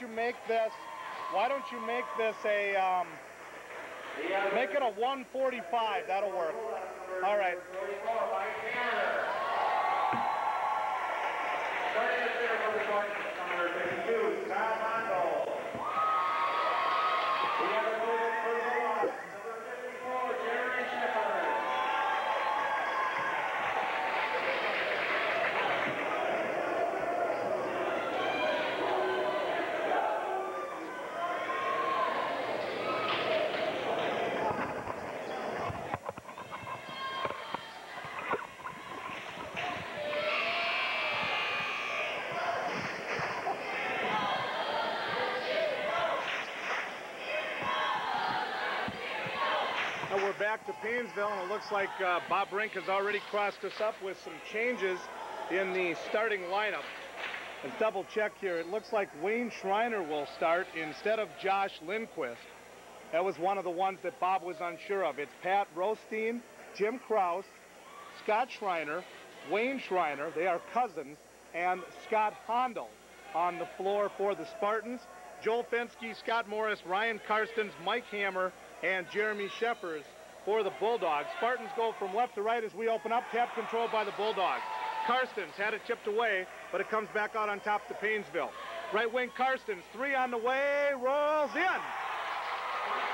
you make this a, make it a 145, that'll work. All right. We're back to Paynesville, and it looks like Bob Brink has already crossed us up with some changes in the starting lineup. Let's double check here. It looks like Wayne Schreiner will start instead of Josh Lindquist. That was one of the ones that Bob was unsure of. It's Pat Rothstein, Jim Kraus, Scott Schreiner, Wayne Schreiner, they are cousins, and Scott Hondel on the floor for the Spartans. Joel Fensky, Scott Morris, Ryan Karstens, Mike Hammer, and Jeremy Sheffers for the Bulldogs. Spartans go from left to right as we open up, tap controlled by the Bulldogs. Karstens had it chipped away, but it comes back out on top to Paynesville. Right wing Karstens, three on the way, rolls in.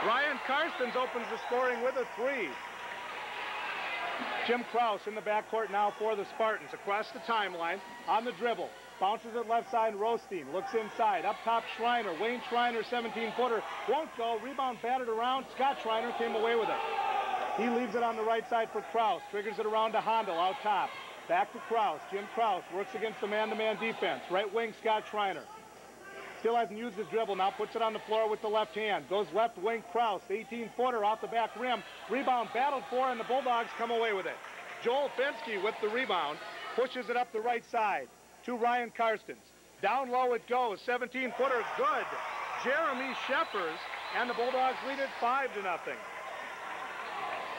Ryan Karstens opens the scoring with a three. Jim Kraus in the backcourt now for the Spartans. Across the timeline, on the dribble. Bounces it left side, Rothstein looks inside. Up top, Schreiner. Wayne Schreiner, 17-footer. Won't go. Rebound batted around. Scott Schreiner came away with it. He leaves it on the right side for Kraus. Triggers it around to Hondel out top. Back to Kraus. Jim Kraus works against the man-to-man defense. Right wing, Scott Schreiner. Still hasn't used his dribble. Now puts it on the floor with the left hand. Goes left wing, Kraus. 18-footer off the back rim. Rebound battled for, and the Bulldogs come away with it. Joel Fensky with the rebound. Pushes it up the right side to Ryan Karstens. Down low it goes. 17-footer, good. Jeremy Sheffers, and the Bulldogs lead it 5-0.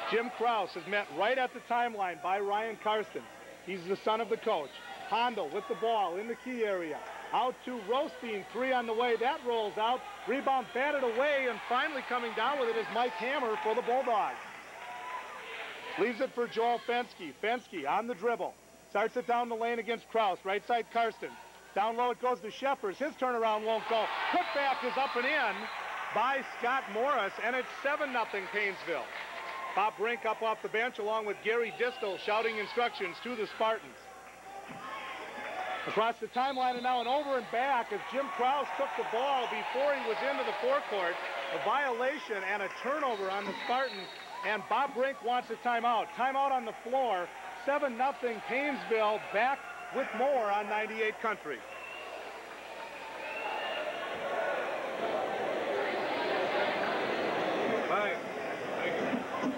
Jim Kraus is met right at the timeline by Ryan Karstens. He's the son of the coach. Hondel with the ball in the key area. Out to Rothstein, three on the way. That rolls out. Rebound batted away, and finally coming down with it is Mike Hammer for the Bulldogs. Leaves it for Joel Fensky. Fensky on the dribble. Starts it down the lane against Kraus. Right side, Karstens. Down low it goes to Sheffers. His turnaround won't go. Putback is up and in by Scott Morris, and it's 7-0 Paynesville. Bob Brink up off the bench along with Gary Distel shouting instructions to the Spartans. Across the timeline and now an over and back as Jim Kraus took the ball before he was into the forecourt. A violation and a turnover on the Spartans, and Bob Brink wants a timeout. Timeout on the floor. 7-0 Paynesville, back with more on 98 Country. Bye. Thank you.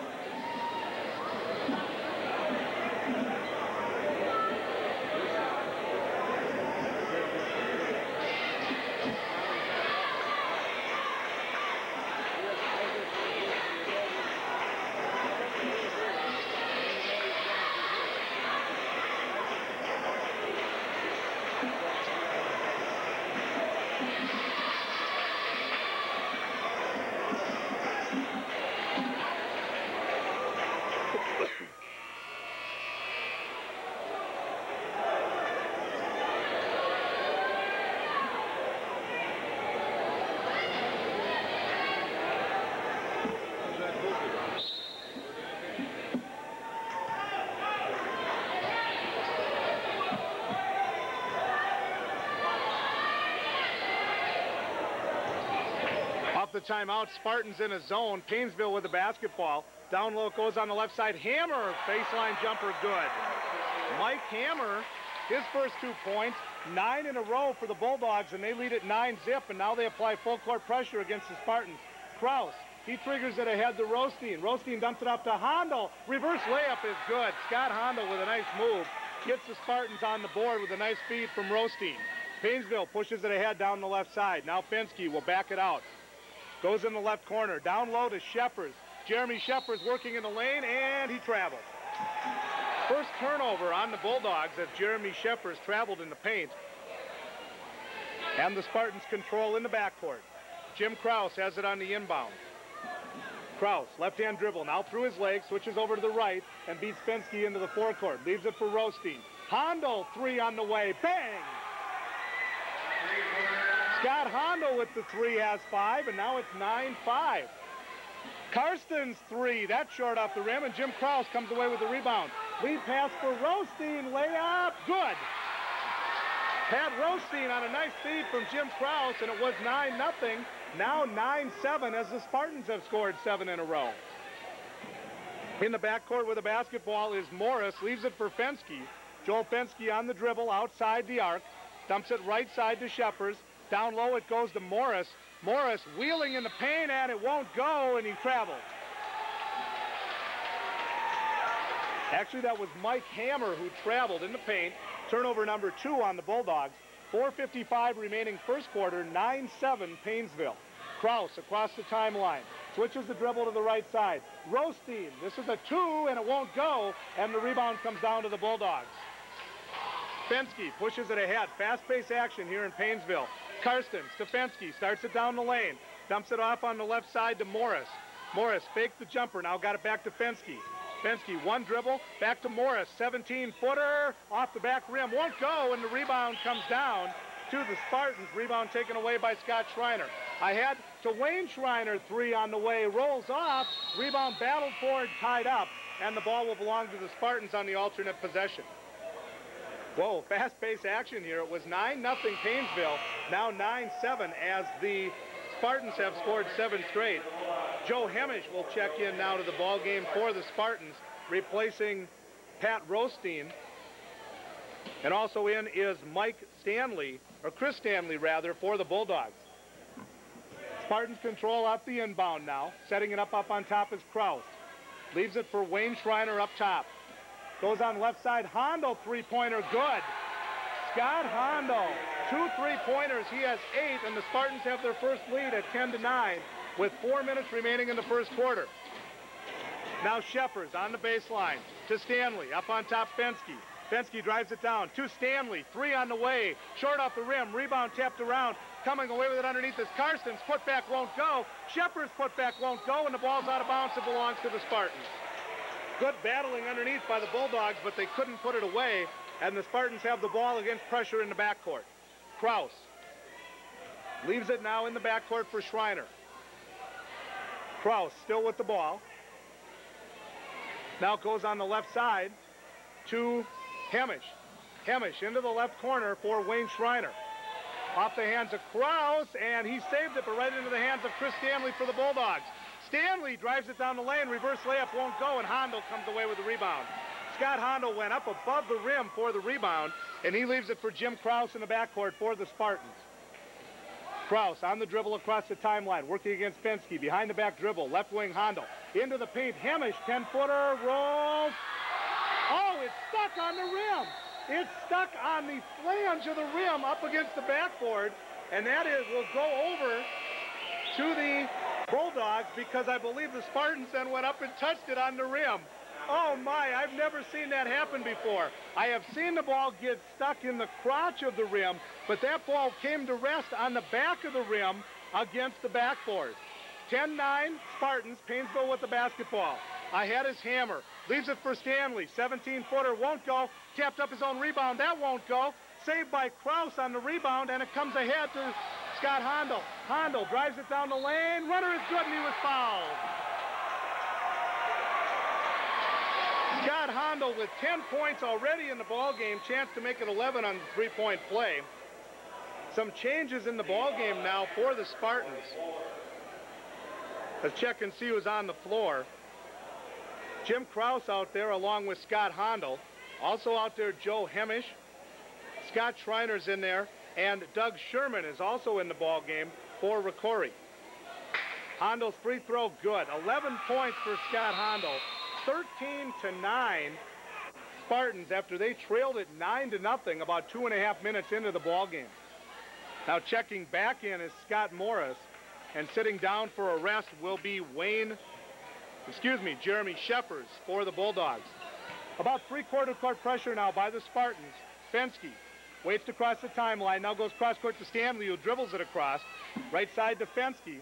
The timeout, Spartans in a zone. Paynesville with the basketball. Down low goes on the left side. Hammer, baseline jumper, good. Mike Hammer, his first 2 points, 9 in a row for the Bulldogs, and they lead at 9-zip, and now they apply full court pressure against the Spartans. Kraus, he triggers it ahead to Rothstein. Rothstein dumps it up to Hondel. Reverse layup is good. Scott Hondel with a nice move. Gets the Spartans on the board with a nice feed from Rothstein. Paynesville pushes it ahead down the left side. Now Fensky will back it out. Goes in the left corner. Down low to Sheffers. Jeremy Sheffers working in the lane, and he traveled. First turnover on the Bulldogs as Jeremy Sheffers traveled in the paint. And the Spartans control in the backcourt. Jim Krause has it on the inbound. Krause, left-hand dribble, now through his leg, switches over to the right, and beats Fensky into the forecourt. Leaves it for Rothstein. Hondo, 3 on the way. Bang! Scott Hondo with the 3 has 5, and now it's 9-5. Karsten's 3, that's short off the rim, and Jim Krause comes away with the rebound. Lead pass for Rothstein, layup, good. Pat Rothstein on a nice feed from Jim Krause, and it was 9-0. Now 9-7 as the Spartans have scored 7 in a row. In the backcourt with the basketball is Morris, leaves it for Fensky. Joel Fensky on the dribble outside the arc, dumps it right side to Shepers. Down low it goes to Morris. Morris wheeling in the paint, and it won't go, and he traveled. Actually, that was Mike Hammer who traveled in the paint. Turnover number 2 on the Bulldogs. 4:55 remaining first quarter, 9-7 Paynesville. Krause across the timeline. Switches the dribble to the right side. Rothstein, this is a 2, and it won't go, and the rebound comes down to the Bulldogs. Fensky pushes it ahead. Fast-paced action here in Paynesville. Karsten, Stefanski starts it down the lane. Dumps it off on the left side to Morris. Morris faked the jumper, now got it back to Fensky. Fensky, 1 dribble, back to Morris, 17-footer, off the back rim, won't go, and the rebound comes down to the Spartans. Rebound taken away by Scott Schreiner. Ahead to Wayne Schreiner, 3 on the way, rolls off, rebound battled for and tied up, and the ball will belong to the Spartans on the alternate possession. Whoa, fast-paced action here. It was 9-0 Paynesville, now 9-7 as the Spartans have scored 7 straight. Joe Hemish will check in now to the ball game for the Spartans, replacing Pat Rothstein. And also in is Mike Stanley, or Chris Stanley rather, for the Bulldogs. Spartans control off the inbound now. Setting it up on top is Krause. Leaves it for Wayne Schreiner up top. Goes on left side, Hondo, 3-pointer, good. Scott Hondo, 2 3-pointers, he has 8, and the Spartans have their first lead at 10-9 with 4 minutes remaining in the first quarter. Now Shepers on the baseline to Stanley, up on top Fensky. Fensky drives it down to Stanley, 3 on the way, short off the rim, rebound tapped around, coming away with it underneath is Karsten's putback won't go, Shepers' putback won't go, and the ball's out of bounds. It belongs to the Spartans. Good battling underneath by the Bulldogs, but they couldn't put it away, and the Spartans have the ball against pressure in the backcourt. Krause leaves it now in the backcourt for Schreiner. Krause still with the ball. Now goes on the left side to Hemish. Hemish into the left corner for Wayne Schreiner. Off the hands of Krause, and he saved it, but right into the hands of Chris Stanley for the Bulldogs. Stanley drives it down the lane, reverse layup won't go, and Hondo comes away with the rebound. Scott Hondo went up above the rim for the rebound, and he leaves it for Jim Krause in the backcourt for the Spartans. Krause on the dribble across the timeline, working against Fensky, behind the back dribble, left wing Hondo, into the paint, Hemish, 10-footer, rolls. Oh, it's stuck on the rim. It's stuck on the flange of the rim up against the backboard, and that will go over to the Bulldogs because I believe the Spartans then went up and touched it on the rim. Oh my, I've never seen that happen before. I have seen the ball get stuck in the crotch of the rim, but that ball came to rest on the back of the rim against the backboard. 10-9 Spartans, Paynesville with the basketball. Ahead is Hammer, leaves it for Stanley, 17-footer, won't go, tapped up his own rebound, that won't go. Saved by Krause on the rebound, and it comes ahead to Scott Hondo. Hondo drives it down the lane. Runner is good, and he was fouled. Scott Hondo with 10 points already in the ball game. Chance to make it 11 on the three-point play. Some changes in the ball game now for the Spartans. Let's check and see who's on the floor. Jim Krause out there along with Scott Hondo. Also out there, Joe Hemish. Scott Schreiner's in there, and Doug Sherman is also in the ball game for ROCORI. Hondo's free throw good. 11 points for Scott Hondo. 13-9 Spartans after they trailed it 9-0 about 2.5 minutes into the ball game. Now checking back in is Scott Morris, and sitting down for a rest will be Jeremy Shepers for the Bulldogs. About three-quarter court pressure now by the Spartans. Fensky waits to cross the timeline, now goes cross court to Stanley, who dribbles it across. Right side to Fensky.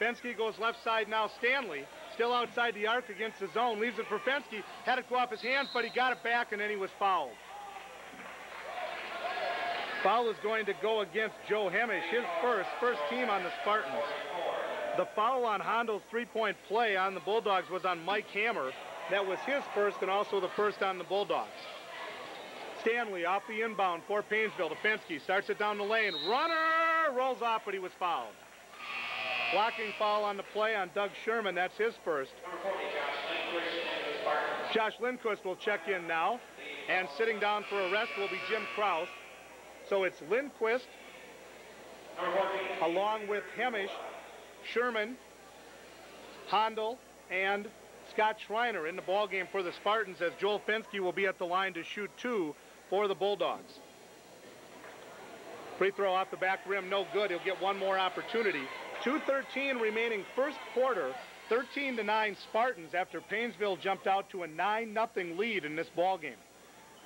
Fensky goes left side now, Stanley, still outside the arc against the zone, leaves it for Fensky, had it go off his hands, but he got it back, and then he was fouled. Foul is going to go against Joe Hemish, his first team on the Spartans. The foul on Hondel's three-point play on the Bulldogs was on Mike Hammer. That was his first and also the first on the Bulldogs. Stanley off the inbound for Paynesville. To Fensky, starts it down the lane. Runner rolls off, but he was fouled. Blocking foul on the play on Doug Sherman. That's his first. Josh Lindquist will check in now. And sitting down for a rest will be Jim Krause. So it's Lindquist along with Hemish, Sherman, Hondel, and Scott Schreiner in the ballgame for the Spartans, as Joel Fensky will be at the line to shoot 2 for the Bulldogs. Free throw off the back rim, no good. He'll get one more opportunity. 2:13 remaining first quarter, 13-9 Spartans after Paynesville jumped out to a 9-0 lead in this ballgame.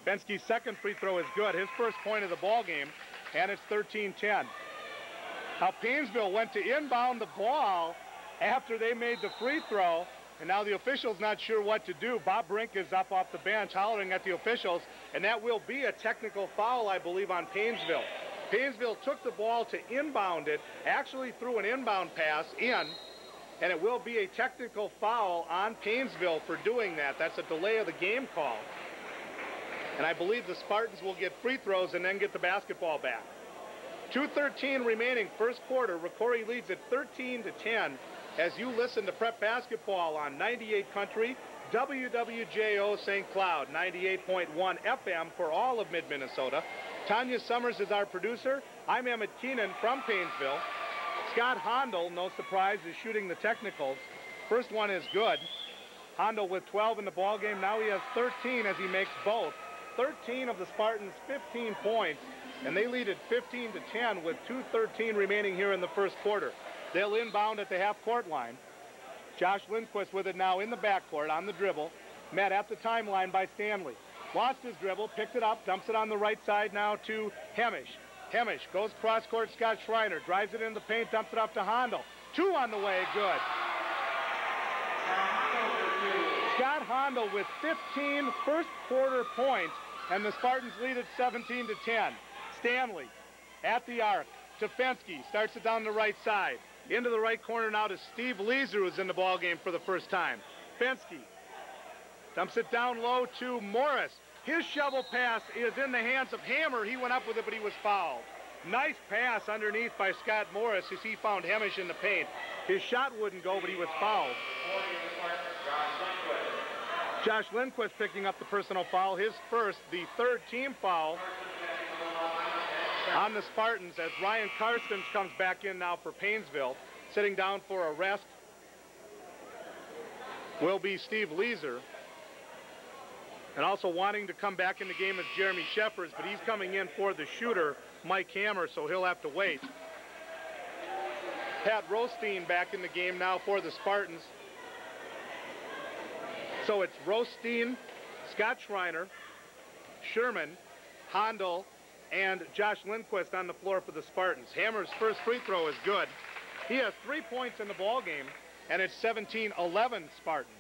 Fensky's second free throw is good, his first point of the ballgame, and it's 13-10. Now Paynesville went to inbound the ball after they made the free throw, and now the official's not sure what to do. Bob Brink is up off the bench hollering at the officials, and that will be a technical foul, I believe, on Paynesville. Paynesville took the ball to inbound it, actually threw an inbound pass in, and it will be a technical foul on Paynesville for doing that. That's a delay of the game call. And I believe the Spartans will get free throws and then get the basketball back. 2:13 remaining first quarter. ROCORI leads at 13-10 as you listen to Prep Basketball on 98 Country, WWJO St. Cloud, 98.1 FM for all of mid-Minnesota. Tanya Summers is our producer. I'm Emmett Keenan from Paynesville. Scott Hondel, no surprise, is shooting the technicals. First one is good. Hondel with 12 in the ballgame. Now he has 13 as he makes both. 13 of the Spartans, 15 points, and they lead at 15-10 with 2:13 remaining here in the first quarter. They'll inbound at the half-court line. Josh Lindquist with it now in the backcourt on the dribble, met at the timeline by Stanley. Lost his dribble, picked it up, dumps it on the right side now to Hemish. Hemish goes cross-court, Scott Schreiner, drives it in the paint, dumps it up to Hondel. 2 on the way, good. Scott Hondel with 15 first quarter points, and the Spartans lead at 17-10. Stanley at the arc to Fensky, starts it down the right side. Into the right corner now to Steve Leeser, who's in the ballgame for the first time. Fensky dumps it down low to Morris. His shovel pass is in the hands of Hammer. He went up with it, but he was fouled. Nice pass underneath by Scott Morris as he found Hemish in the paint. His shot wouldn't go, but he was fouled. Josh Lindquist picking up the personal foul, his first, the third team foul on the Spartans as Ryan Karstens comes back in now for Paynesville. Sitting down for a rest will be Steve Leeser. And also wanting to come back in the game is Jeremy Sheffers, but he's coming in for the shooter, Mike Hammer, so he'll have to wait. Pat Rothstein back in the game now for the Spartans. So it's Rothstein, Scott Schreiner, Sherman, Hondel, and Josh Lindquist on the floor for the Spartans. Hammer's first free throw is good. He has 3 points in the ball game, and it's 17-11 Spartans.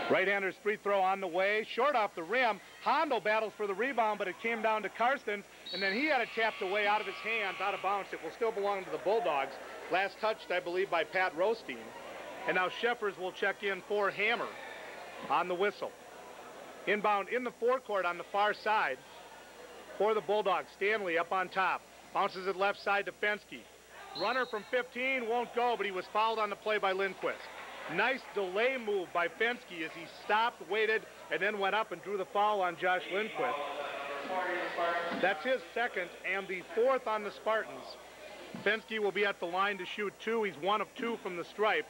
Right-hander's free throw on the way, short off the rim. Hondel battles for the rebound, but it came down to Karstens, and then he had it tapped away out of his hands, out of bounds. It will still belong to the Bulldogs. Last touched, I believe, by Pat Rothstein. And now Sheffers will check in for Hammer on the whistle. Inbound in the forecourt on the far side for the Bulldogs. Stanley up on top. Bounces it left side to Fensky. Runner from 15 won't go, but he was fouled on the play by Lindquist. Nice delay move by Fensky as he stopped, waited, and then went up and drew the foul on Josh Lindquist. That's his second and the fourth on the Spartans. Fensky will be at the line to shoot 2. He's 1 of 2 from the stripe.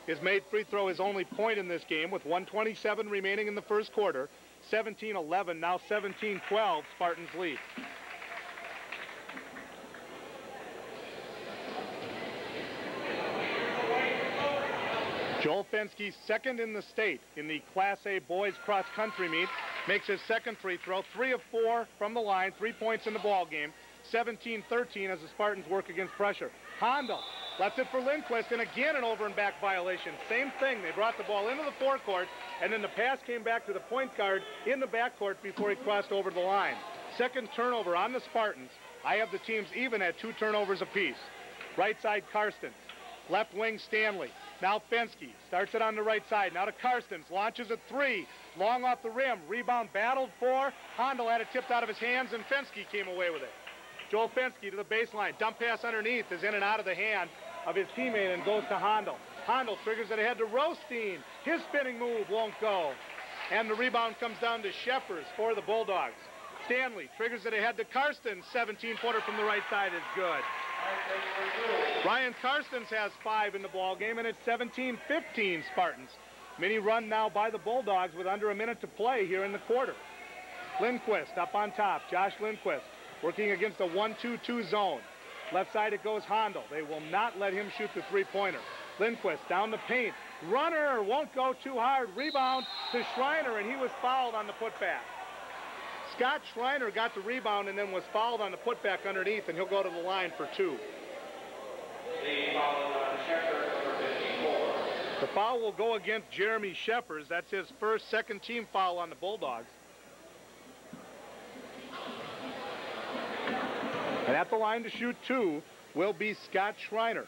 His made free throw his only point in this game with 1:27 remaining in the first quarter. 17-11, now 17-12, Spartans lead. Joel Fenske, second in the state in the Class A boys cross country meet, makes his second free throw, 3 of 4 from the line, 3 points in the ball game, 17-13 as the Spartans work against pressure. Hondo left it for Lindquist, and again an over and back violation. Same thing, they brought the ball into the forecourt, and then the pass came back to the point guard in the backcourt before he crossed over the line. Second turnover on the Spartans. I have the teams even at 2 turnovers apiece. Right side, Karstens. Left wing, Stanley. Now Fenske starts it on the right side. Now to Karstens, launches a 3. Long off the rim. Rebound battled for. Hondo had it tipped out of his hands, and Fenske came away with it. Joel Fenske to the baseline. Dump pass underneath is in and out of the hand of his teammate and goes to Hondo. Hondo triggers it ahead to Rothstein. His spinning move won't go. And the rebound comes down to Sheffers for the Bulldogs. Stanley triggers it ahead to Karstens. 17-footer from the right side is good. Ryan Karstens has 5 in the ball game, and it's 17-15 Spartans. Mini run now by the Bulldogs with under a minute to play here in the quarter. Lindquist up on top. Josh Lindquist working against a 1-2-2 zone. Left side it goes Hondo. They will not let him shoot the three-pointer. Lindquist down the paint. Runner won't go too hard. Rebound to Schreiner, and he was fouled on the putback. Scott Schreiner got the rebound and then was fouled on the putback underneath, and he'll go to the line for 2. The foul will go against Jeremy Sheffers. That's his first second-team foul on the Bulldogs. And at the line to shoot 2 will be Scott Schreiner.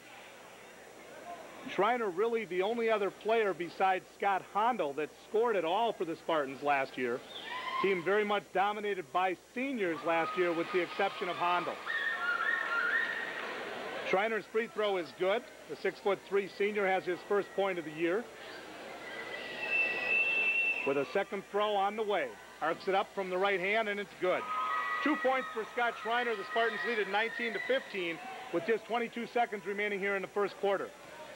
Schreiner really the only other player besides Scott Hondo that scored at all for the Spartans last year. Team very much dominated by seniors last year with the exception of Hondo. Schreiner's free throw is good. The 6'3" senior has his first point of the year. With a second throw on the way. Arcs it up from the right hand, and it's good. 2 points for Scott Schreiner. The Spartans lead at 19-15 with just 22 seconds remaining here in the first quarter.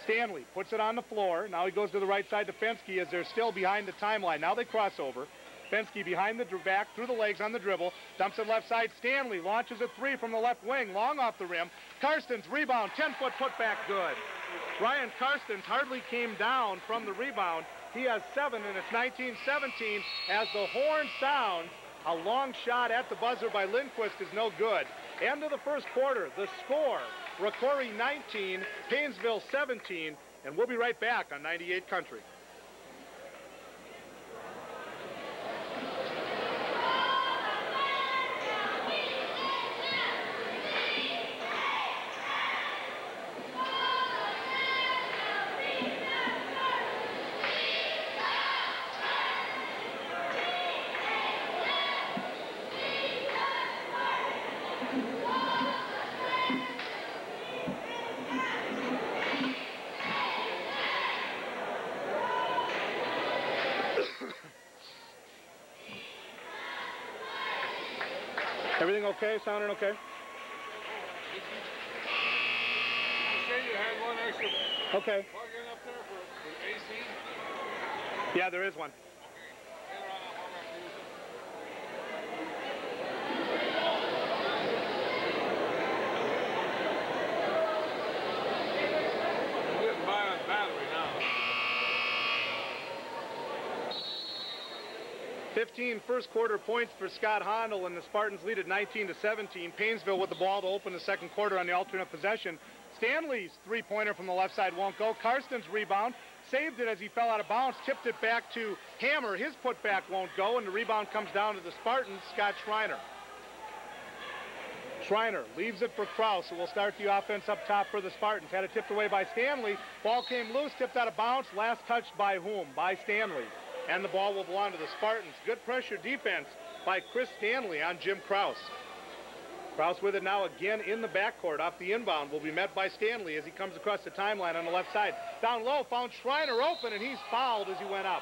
Stanley puts it on the floor. Now he goes to the right side to Fenske as they're still behind the timeline. Now they cross over. Fenske behind the back, through the legs on the dribble. Dumps it left side. Stanley launches a 3 from the left wing. Long off the rim. Karstens rebound. 10-foot putback good. Ryan Karstens hardly came down from the rebound. He has 7, and it's 19-17 as the horn sounds. A long shot at the buzzer by Lindquist is no good. End of the first quarter. The score, ROCORI 19, Paynesville 17, and we'll be right back on 98 Country. Everything okay? Sounding okay? You say you had one extra Okay. plug in up there for AC? Yeah, there is one. I'm getting by on battery now. 15 first quarter points for Scott Hondo, and the Spartans lead at 19-17. Paynesville with the ball to open the second quarter on the alternate possession. Stanley's three-pointer from the left side won't go. Karstens rebound, saved it as he fell out of bounds, tipped it back to Hammer. His putback won't go, and the rebound comes down to the Spartans, Scott Schreiner. Schreiner leaves it for Krause, who will start the offense up top for the Spartans. Had it tipped away by Stanley. Ball came loose, tipped out of bounds. Last touched by whom? By Stanley. And the ball will belong to the Spartans. Good pressure defense by Chris Stanley on Jim Krause. Krause with it now again in the backcourt. Off the inbound will be met by Stanley as he comes across the timeline on the left side. Down low, found Schreiner open, and he's fouled as he went up.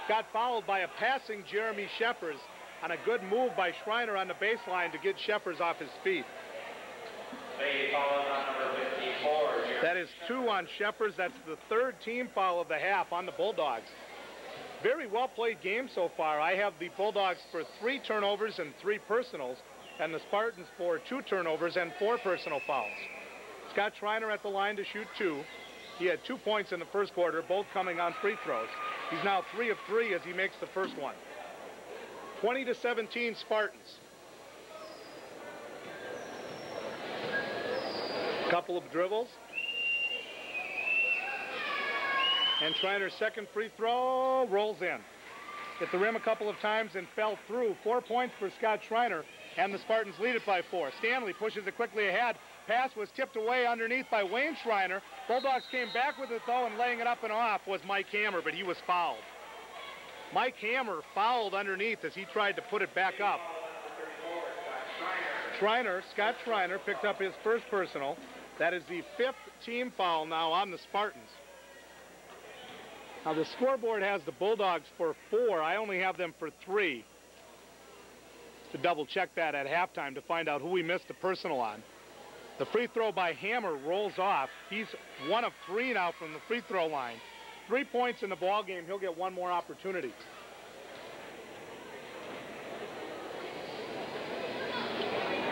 Got fouled by a passing Jeremy Sheffers on a good move by Schreiner on the baseline to get Sheffers off his feet. That is 2 on Sheffers. That's the third team foul of the half on the Bulldogs. Very well played game so far. I have the Bulldogs for 3 turnovers and 3 personals, and the Spartans for 2 turnovers and 4 personal fouls. Scott Schreiner at the line to shoot 2. He had 2 points in the first quarter, both coming on free throws. He's now 3 of 3 as he makes the first one. 20-17 Spartans. Couple of dribbles. And Schreiner's second free throw rolls in. Hit the rim a couple of times and fell through. 4 points for Scott Schreiner, and the Spartans lead it by 4. Stanley pushes it quickly ahead. Pass was tipped away underneath by Wayne Schreiner. Bulldogs came back with it though, and laying it up and off was Mike Hammer, but he was fouled. Mike Hammer fouled underneath as he tried to put it back up. Scott Schreiner picked up his first personal. That is the 5th team foul now on the Spartans. Now the scoreboard has the Bulldogs for 4. I only have them for 3. To double check that at halftime to find out who we missed the personal on. The free throw by Hammer rolls off. He's 1 of 3 now from the free throw line. 3 points in the ball game. He'll get one more opportunity.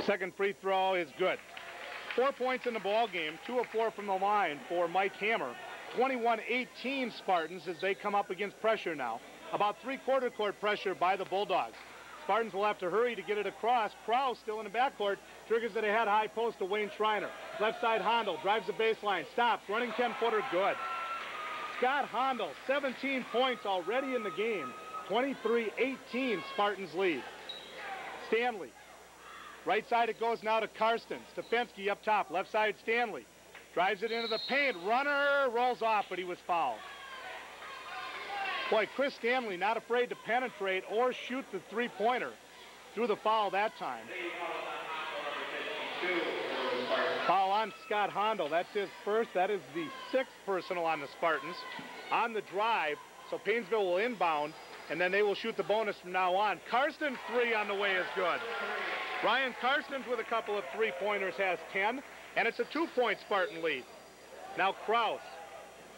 Second free throw is good. 4 points in the ball game. 2 of 4 from the line for Mike Hammer. 21-18 Spartans as they come up against pressure now. About 3/4 court pressure by the Bulldogs. Spartans will have to hurry to get it across. Krause still in the backcourt. Triggers it ahead, high post to Wayne Schreiner. Left side Hondel drives the baseline. Stops. Running 10-footer good. Scott Hondel, 17 points already in the game. 23-18 Spartans lead. Stanley. Right side it goes now to Karsten. Stefanski up top. Left side Stanley. Drives it into the paint. Runner rolls off, but he was fouled. Boy, Chris Stanley not afraid to penetrate or shoot the three-pointer. Threw the foul that time. Foul on Scott Hondel. That's his first. That is the 6th personal on the Spartans. On the drive, so Paynesville will inbound, and then they will shoot the bonus from now on. Karsten's 3 on the way is good. Ryan Karstens with a couple of three-pointers has 10, and it's a 2-point Spartan lead. Now Krause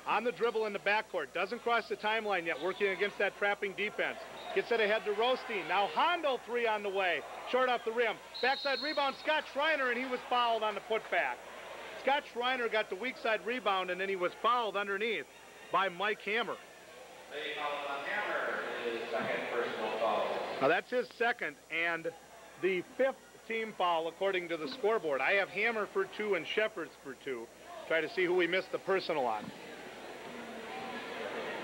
on the dribble in the backcourt. Doesn't cross the timeline yet, working against that trapping defense. Gets it ahead to Rostein. Now Hondel 3 on the way. Short off the rim. Backside rebound, Scott Schreiner, and he was fouled on the putback. Scott Schreiner got the weak side rebound, and then he was fouled underneath by Mike Hammer. Now that's his second, and the 5th team foul according to the scoreboard. I have Hammer for 2 and Shepherds for 2. Try to see who we missed the personal on.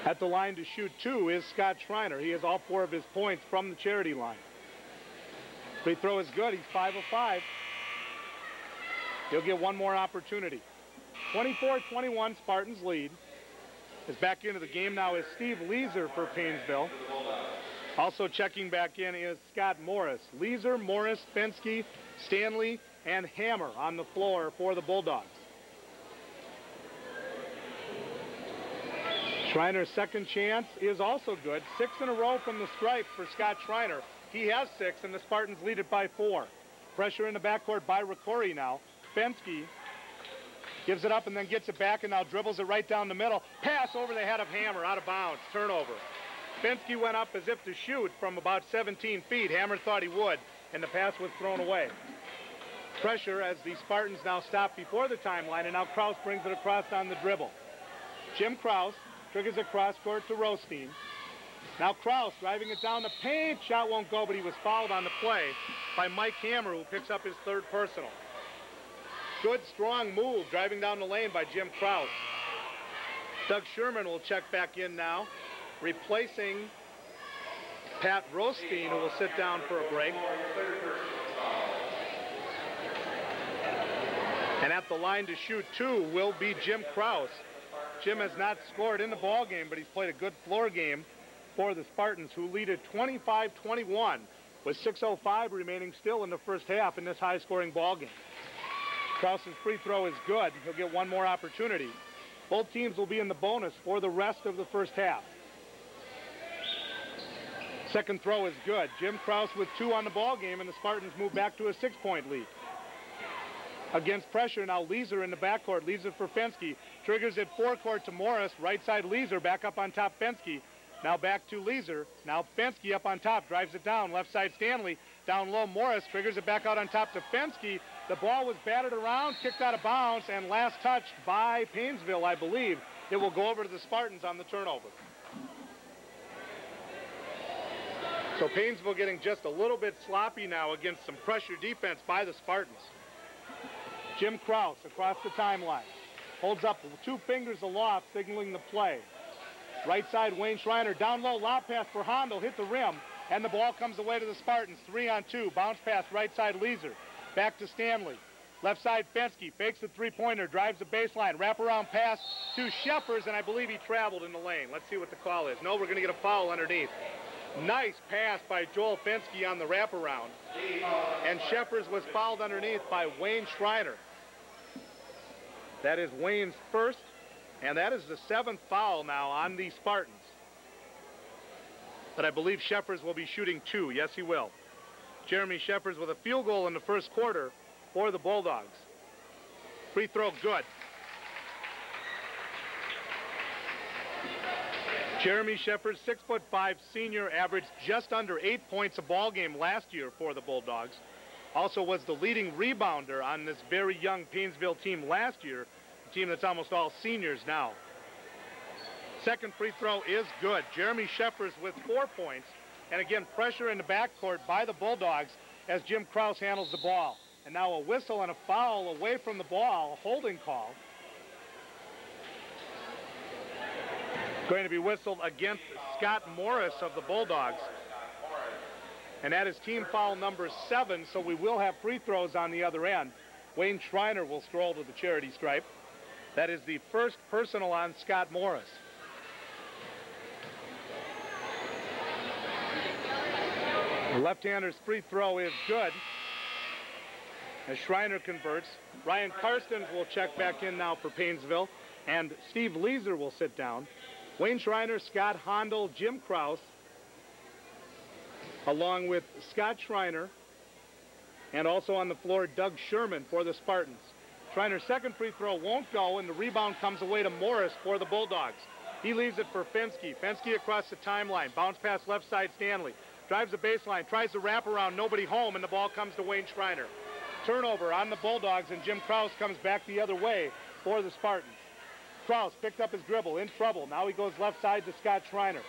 At the line to shoot 2 is Scott Schreiner. He has all 4 of his points from the charity line. Free throw is good. He's 5 of 5. He'll get one more opportunity. 24-21 Spartans lead. Is back into the game now is Steve Leeser for Paynesville. Also checking back in is Scott Morris. Leeser, Morris, Fensky, Stanley, and Hammer on the floor for the Bulldogs. Schreiner's second chance is also good. 6 in a row from the stripe for Scott Schreiner. He has 6, and the Spartans lead it by 4. Pressure in the backcourt by ROCORI now. Fensky gives it up and then gets it back and now dribbles it right down the middle. Pass over the head of Hammer, out of bounds, turnover. Fensky went up as if to shoot from about 17 feet. Hammer thought he would, and the pass was thrown away. Pressure as the Spartans now stop before the timeline, and now Krause brings it across on the dribble. Jim Krause triggers it cross court to Rostein. Now Krause driving it down the paint. Shot won't go, but he was fouled on the play by Mike Hammer, who picks up his 3rd personal. Good, strong move driving down the lane by Jim Krause. Doug Sherman will check back in now, replacing Pat Rostein, who will sit down for a break. And at the line to shoot 2 will be Jim Krause. Jim has not scored in the ball game, but he's played a good floor game for the Spartans, who lead at 25-21 with 6:05 remaining still in the first half in this high-scoring ball game. Krause's free throw is good. He'll get one more opportunity. Both teams will be in the bonus for the rest of the first half. Second throw is good. Jim Krause with 2 on the ball game, and the Spartans move back to a 6-point lead. Against pressure now, Leeser in the backcourt. Leeser for Fensky. Triggers it forecourt to Morris. Right side Leeser back up on top Fensky. Now back to Leeser. Now Fensky up on top, drives it down. Left side Stanley. Down low Morris, triggers it back out on top to Fensky. The ball was batted around, kicked out of bounds, and last touched by Paynesville, I believe. It will go over to the Spartans on the turnover. So Paynesville getting just a little bit sloppy now against some pressure defense by the Spartans. Jim Krause across the timeline. Holds up 2 fingers aloft, signaling the play. Right side, Wayne Schreiner. Down low, lob pass for Hondel. Hit the rim, and the ball comes away to the Spartans. 3-on-2. Bounce pass, right side, Leeser. Back to Stanley. Left side, Fensky. Fakes the three-pointer. Drives the baseline. Wraparound pass to Sheffers, and I believe he traveled in the lane. Let's see what the call is. No, we're going to get a foul underneath. Nice pass by Joel Fensky on the wraparound. And Sheffers was fouled underneath by Wayne Schreiner. That is Wayne's first, and that is the 7th foul now on the Spartans. But I believe Sheffers will be shooting 2. Yes, he will. Jeremy Sheffers with a field goal in the first quarter for the Bulldogs. Free throw good. Jeremy Sheffers, 6'5" senior, averaged just under 8 points a ball game last year for the Bulldogs. Also was the leading rebounder on this very young Paynesville team last year, a team that's almost all seniors now. Second free throw is good. Jeremy Sheffers with 4 points. And again, pressure in the backcourt by the Bulldogs as Jim Krause handles the ball. And now a whistle and a foul away from the ball, a holding call. Going to be whistled against Scott Morris of the Bulldogs. And that is team foul number 7, so we will have free throws on the other end. Wayne Schreiner will stroll to the charity stripe. That is the first personal on Scott Morris. The left-hander's free throw is good as Schreiner converts. Ryan Karstens will check back in now for Paynesville, and Steve Leeser will sit down. Wayne Schreiner, Scott Hondel, Jim Krause, along with Scott Schreiner, and also on the floor, Doug Sherman for the Spartans. Schreiner's second free throw won't go, and the rebound comes away to Morris for the Bulldogs. He leaves it for Fensky. Fensky across the timeline. Bounce pass left side, Stanley. Drives the baseline, tries to wrap around, nobody home, and the ball comes to Wayne Schreiner. Turnover on the Bulldogs, and Jim Krause comes back the other way for the Spartans. Krause picked up his dribble, in trouble. Now he goes left side to Scott Schreiner.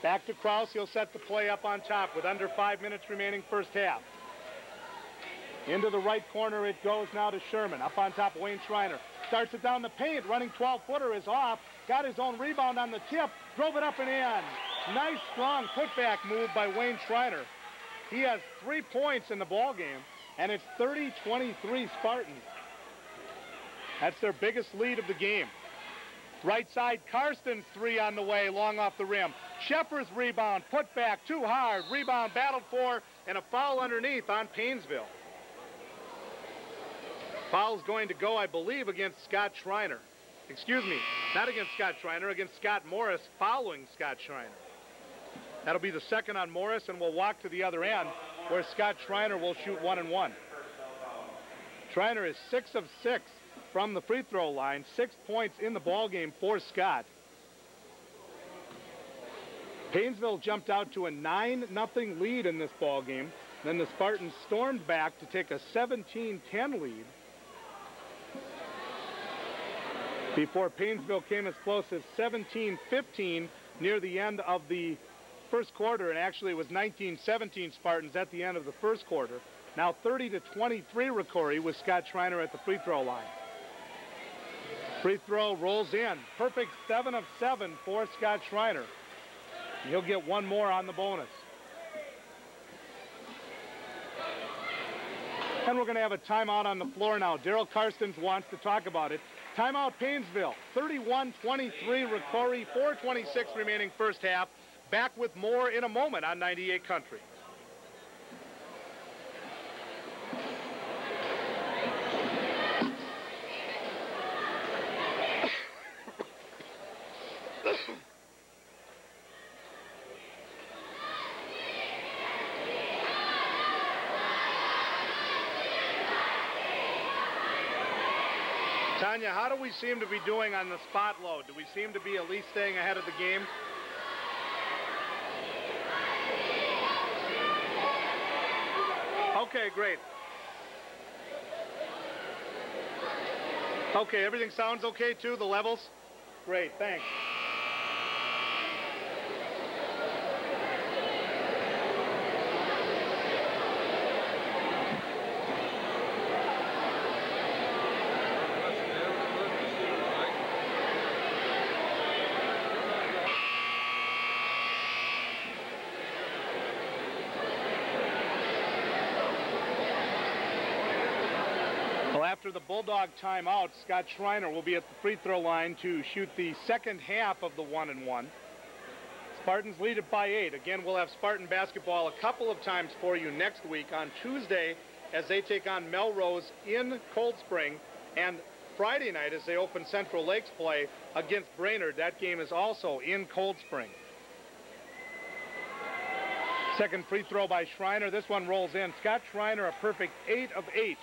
Back to Krause, he'll set the play up on top with under 5 minutes remaining first half. Into the right corner it goes now to Sherman. Up on top, Wayne Schreiner. Starts it down the paint, running 12-footer is off. Got his own rebound on the tip, drove it up and in. Nice, strong putback move by Wayne Schreiner. He has 3 points in the ball game, and it's 30-23 Spartans. That's their biggest lead of the game. Right side, Karstens 3 on the way, long off the rim. Sheffers rebound, put back, too hard. Rebound battled for, and a foul underneath on Paynesville. Foul's going to go, I believe, against Scott Schreiner. Excuse me, not against Scott Schreiner, against Scott Morris, following Scott Schreiner. That'll be the second on Morris, and we'll walk to the other end, where Scott Schreiner will shoot 1-and-1. Schreiner is 6 of 6 from the free throw line, 6 points in the ball game for Scott. Paynesville jumped out to a 9-0 lead in this ball game. Then the Spartans stormed back to take a 17-10 lead before Paynesville came as close as 17-15 near the end of the first quarter, and actually it was 19-17 Spartans at the end of the first quarter. Now 30-23 ROCORI with Scott Schreiner at the free throw line. Free throw rolls in. Perfect 7 of 7 for Scott Schreiner. He'll get one more on the bonus. And we're going to have a timeout on the floor now. Daryl Karstens wants to talk about it. Timeout Paynesville. 31-23 ROCORI. 4:26 remaining first half. Back with more in a moment on 98 Country. Tanya, how do we seem to be doing on the spot load? Do we seem to be at least staying ahead of the game? Okay, great. Okay, everything sounds okay too, the levels? Great, thanks. After the Bulldog timeout, Scott Schreiner will be at the free throw line to shoot the second half of the 1-and-1. Spartans lead it by 8. Again, we'll have Spartan basketball a couple of times for you next week on Tuesday as they take on Melrose in Cold Spring, and Friday night as they open Central Lakes play against Brainerd. That game is also in Cold Spring. Second free throw by Schreiner. This one rolls in. Scott Schreiner, a perfect 8 of 8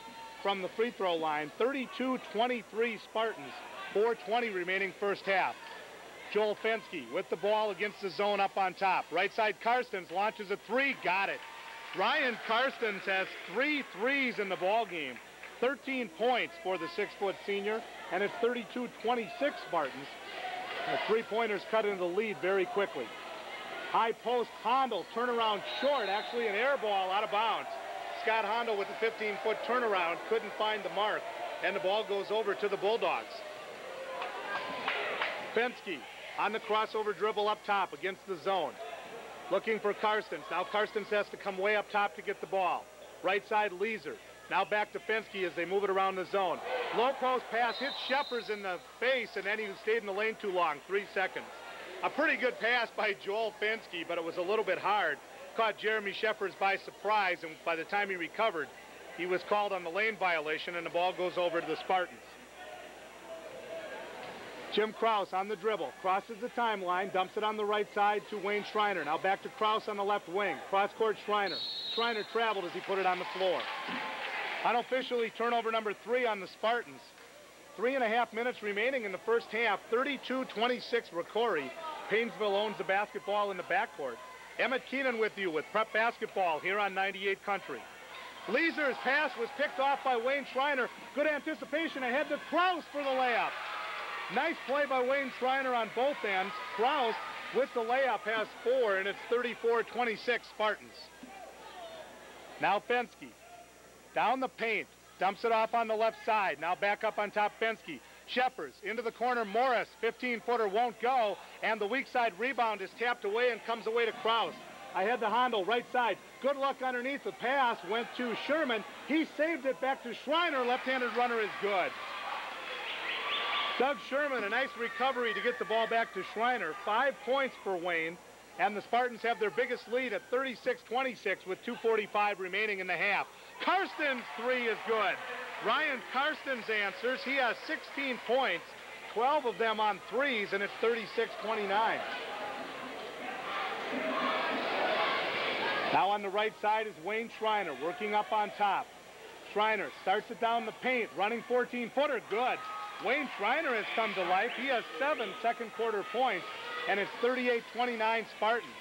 from the free throw line. 32-23 Spartans, 4:20 remaining first half. Joel Fensky with the ball against the zone up on top. Right side Karstens launches a three, got it. Ryan Karstens has 3 threes in the ball game. 13 points for the 6-foot senior, and it's 32-26 Spartans. The three-pointers cut into the lead very quickly. High post, Hondel, turnaround short, actually an air ball out of bounds. Scott Hondel with the 15-foot turnaround couldn't find the mark, and the ball goes over to the Bulldogs. Fensky on the crossover dribble up top against the zone. Looking for Karstens. Now Karstens has to come way up top to get the ball. Right side Leeser. Now back to Fensky as they move it around the zone. Low post pass hits Sheffers in the face, and then he stayed in the lane too long, 3 seconds. A pretty good pass by Joel Fensky, but it was a little bit hard. Caught Jeremy Sheffers by surprise, and by the time he recovered, he was called on the lane violation, and the ball goes over to the Spartans. Jim Kraus on the dribble, crosses the timeline, dumps it on the right side to Wayne Schreiner. Now back to Kraus on the left wing. Cross-court Schreiner. Schreiner traveled as he put it on the floor. Unofficially, turnover number 3 on the Spartans. 3.5 minutes remaining in the first half. 32-26 ROCORI. Paynesville owns the basketball in the backcourt. Emmett Keenan with you with prep basketball here on 98 Country. Leeser's pass was picked off by Wayne Schreiner. Good anticipation ahead to Kraus for the layup. Nice play by Wayne Schreiner on both ends. Kraus with the layup has 4, and it's 34-26 Spartans. Now Fensky down the paint. Dumps it off on the left side. Now back up on top Fensky. Sheffers into the corner. Morris, 15-footer, won't go. And the weak side rebound is tapped away and comes away to Kraus. Ahead to Hondel, right side. Good luck underneath. The pass went to Sherman. He saved it back to Schreiner. Left-handed runner is good. Doug Sherman, a nice recovery to get the ball back to Schreiner. 5 points for Wayne. And the Spartans have their biggest lead at 36-26 with 2:45 remaining in the half. Karstens' 3 is good. Ryan Karstens answers. He has 16 points, 12 of them on threes, and it's 36-29. Now on the right side is Wayne Schreiner working up on top. Schreiner starts it down the paint, running 14-footer, good. Wayne Schreiner has come to life. He has 7 second-quarter points, and it's 38-29 Spartans.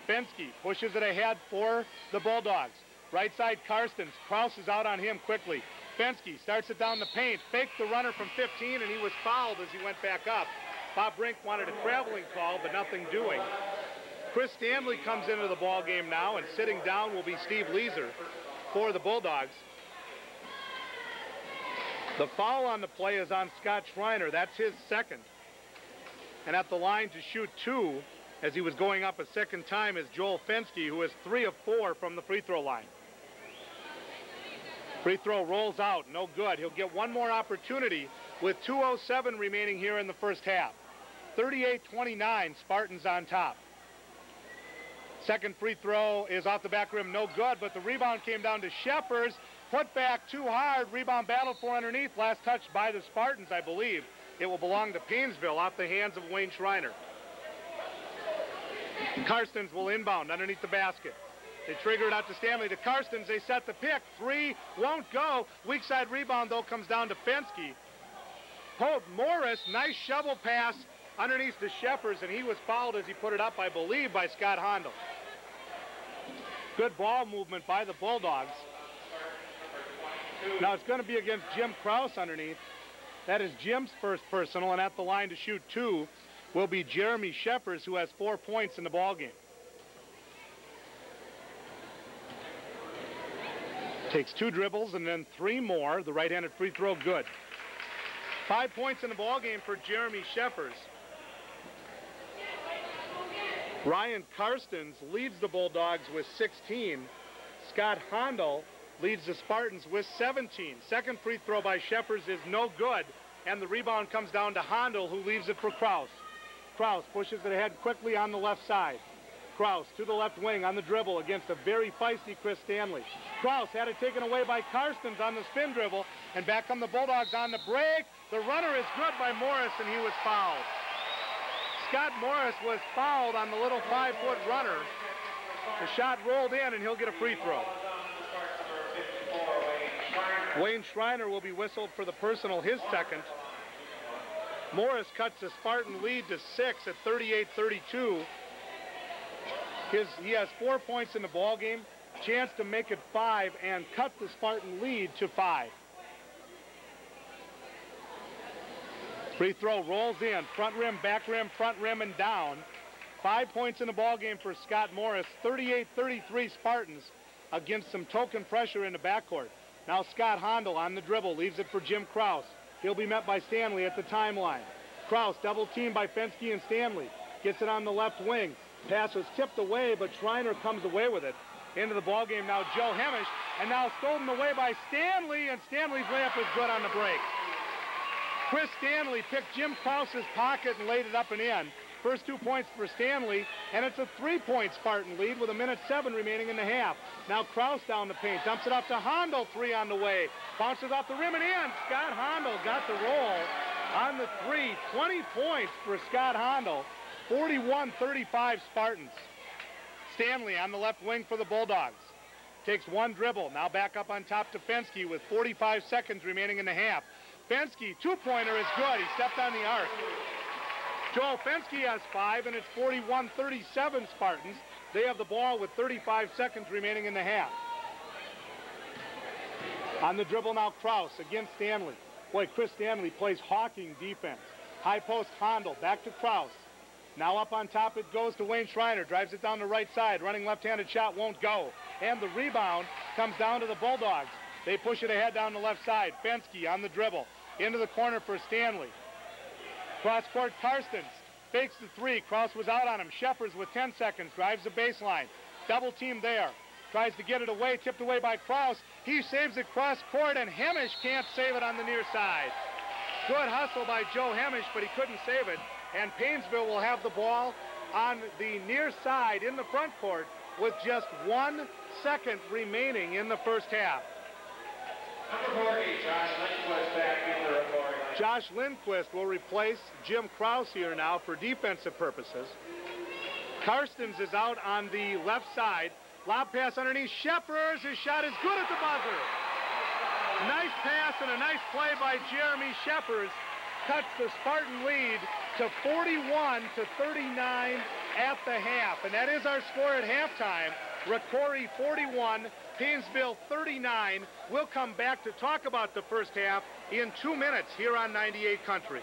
Fensky pushes it ahead for the Bulldogs. Right side Karstens. Kraus is out on him quickly. Fensky starts it down the paint, faked the runner from 15, and he was fouled as he went back up. Bob Brink wanted a traveling call, but nothing doing. Chris Stanley comes into the ball game now, and sitting down will be Steve Leeser for the Bulldogs. The foul on the play is on Scott Schreiner. That's his second. And at the line to shoot 2, as he was going up a second time, is Joel Fensky, who is 3 of 4 from the free throw line. Free throw rolls out, no good. He'll get one more opportunity with 2:07 remaining here in the first half. 38-29, Spartans on top. Second free throw is off the back rim, no good, but the rebound came down to Sheffers. Put back too hard, rebound battle for underneath. Last touch by the Spartans, I believe. It will belong to Paynesville off the hands of Wayne Schreiner. Karstens will inbound underneath the basket. They trigger it out to Stanley. To Karstens, they set the pick. 3 won't go. Weak side rebound, though, comes down to Fensky. Morris, nice shovel pass underneath to Sheffers, and he was fouled as he put it up, I believe, by Scott Hondel. Good ball movement by the Bulldogs. Now it's going to be against Jim Krause underneath. That is Jim's first personal, and at the line to shoot 2 will be Jeremy Sheffers, who has 4 points in the ballgame. Takes 2 dribbles and then 3 more. The right-handed free throw, good. 5 points in the ballgame for Jeremy Sheffers. Ryan Karstens leads the Bulldogs with 16. Scott Hondel leads the Spartans with 17. Second free throw by Sheffers is no good, and the rebound comes down to Hondel, who leaves it for Krause. Krause pushes it ahead quickly on the left side. Krause to the left wing on the dribble against a very feisty Chris Stanley. Krause had it taken away by Karstens on the spin dribble, and back come the Bulldogs on the break. The runner is good by Morris, and he was fouled. Scott Morris was fouled on the little 5-foot runner. The shot rolled in, and he'll get a free throw. Wayne Schreiner will be whistled for the personal, his second. Morris cuts the Spartan lead to 6 at 38-32. He has 4 points in the ball game, chance to make it 5 and cut the Spartan lead to 5. Free throw rolls in, front rim, front rim, and down. 5 points in the ball game for Scott Morris. 38-33 Spartans against some token pressure in the backcourt. Now Scott Hondel on the dribble, leaves it for Jim Krause. He'll be met by Stanley at the timeline. Krause double teamed by Fensky and Stanley. Gets it on the left wing. Pass was tipped away, but Schreiner comes away with it. Into the ball game now Joe Hemish, and now stolen away by Stanley, and Stanley's layup is good on the break. Chris Stanley picked Jim Krause's pocket and laid it up and in. First 2 points for Stanley, and it's a 3-point Spartan lead with 1:07 remaining in the half. Now Krause down the paint, dumps it off to Hondel, 3 on the way. Bounces off the rim and in. Scott Hondel got the roll on the 3. 20 points for Scott Hondel. 41-35 Spartans. Stanley on the left wing for the Bulldogs. Takes 1 dribble, now back up on top to Fensky with 45 seconds remaining in the half. Fensky, 2-pointer is good. He stepped on the arc. Joel Fensky has 5, and it's 41-37 Spartans. They have the ball with 35 seconds remaining in the half. On the dribble now Krause against Stanley. Boy, Chris Stanley plays hawking defense. High post Hondel, back to Krause. Now up on top it goes to Wayne Schreiner. Drives it down the right side. Running left-handed shot won't go. And the rebound comes down to the Bulldogs. They push it ahead down the left side. Fensky on the dribble. Into the corner for Stanley. Cross-court Karstens. Fakes the 3. Krause was out on him. Sheffers with 10 seconds. Drives the baseline. Double team there. Tries to get it away. Tipped away by Krause. He saves it cross-court, and Hemish can't save it on the near side. Good hustle by Joe Hemish, but he couldn't save it. And Paynesville will have the ball on the near side in the front court with just 1 second remaining in the first half. Number 40, Josh Lindquist back in the ROCORI. Josh Lindquist will replace Jim Krause here now for defensive purposes. Karstens is out on the left side. Lob pass underneath Sheffers. His shot is good at the buzzer. Nice pass and a nice play by Jeremy Sheffers. Cuts the Spartan lead to 41-39 at the half. And that is our score at halftime. ROCORI 41, Paynesville 39. We'll come back to talk about the first half in 2 minutes here on 98 Country.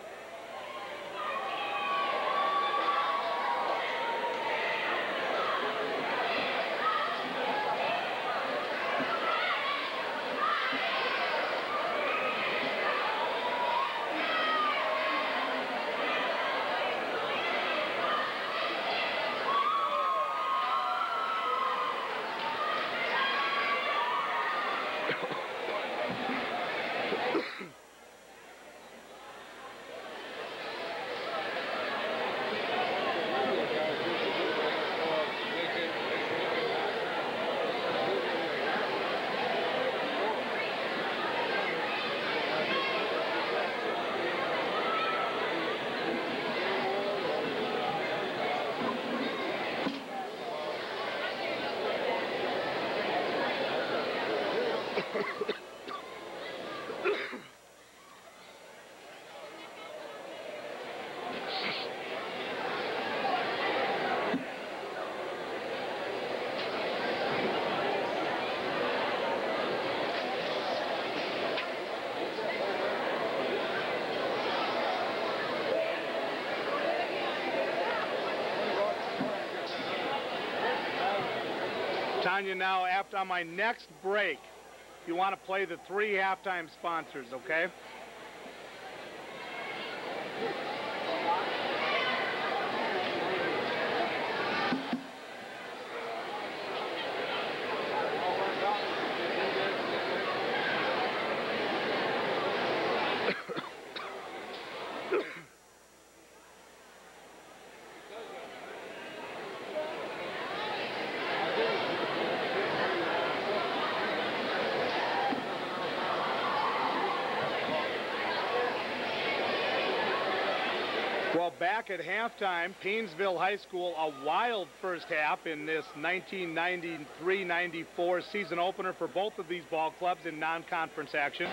telling you now, after on my next break, you want to play the 3 halftime sponsors, okay? Well, back at halftime, Paynesville High School, a wild first half in this 1993-94 season opener for both of these ball clubs in non-conference action.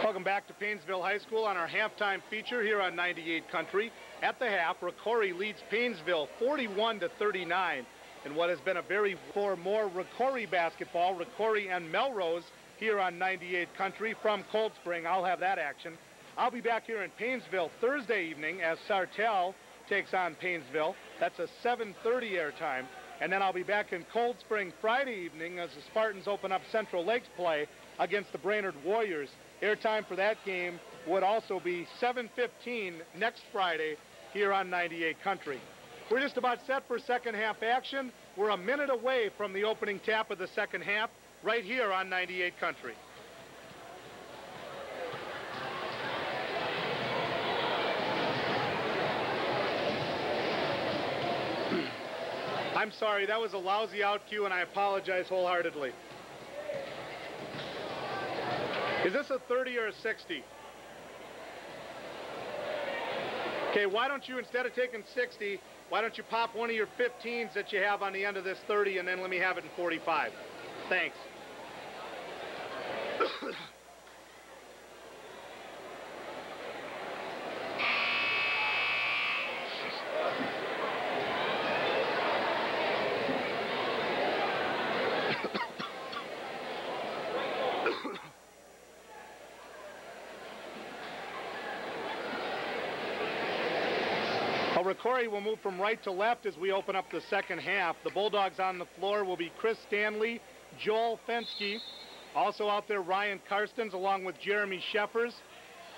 Welcome back to Paynesville High School on our halftime feature here on 98 Country. At the half, ROCORI leads Paynesville 41-39 in what has been a very for more ROCORI basketball. ROCORI and Melrose here on 98 Country from Cold Spring. I'll have that action. I'll be back here in Paynesville Thursday evening as Sartell takes on Paynesville. That's a 7:30 airtime. And then I'll be back in Cold Spring Friday evening as the Spartans open up Central Lakes play against the Brainerd Warriors. Airtime for that game would also be 7:15 next Friday here on 98 Country. We're just about set for second half action. We're a minute away from the opening tap of the second half right here on 98 Country. I'm sorry, that was a lousy out cue, and I apologize wholeheartedly. Is this a 30 or a 60? Okay, why don't you, instead of taking 60, why don't you pop one of your 15s that you have on the end of this 30 and then let me have it in 45? Thanks. ROCORI will move from right to left as we open up the second half. The Bulldogs on the floor will be Chris Stanley, Joel Fensky. Also out there, Ryan Karstens, along with Jeremy Sheffers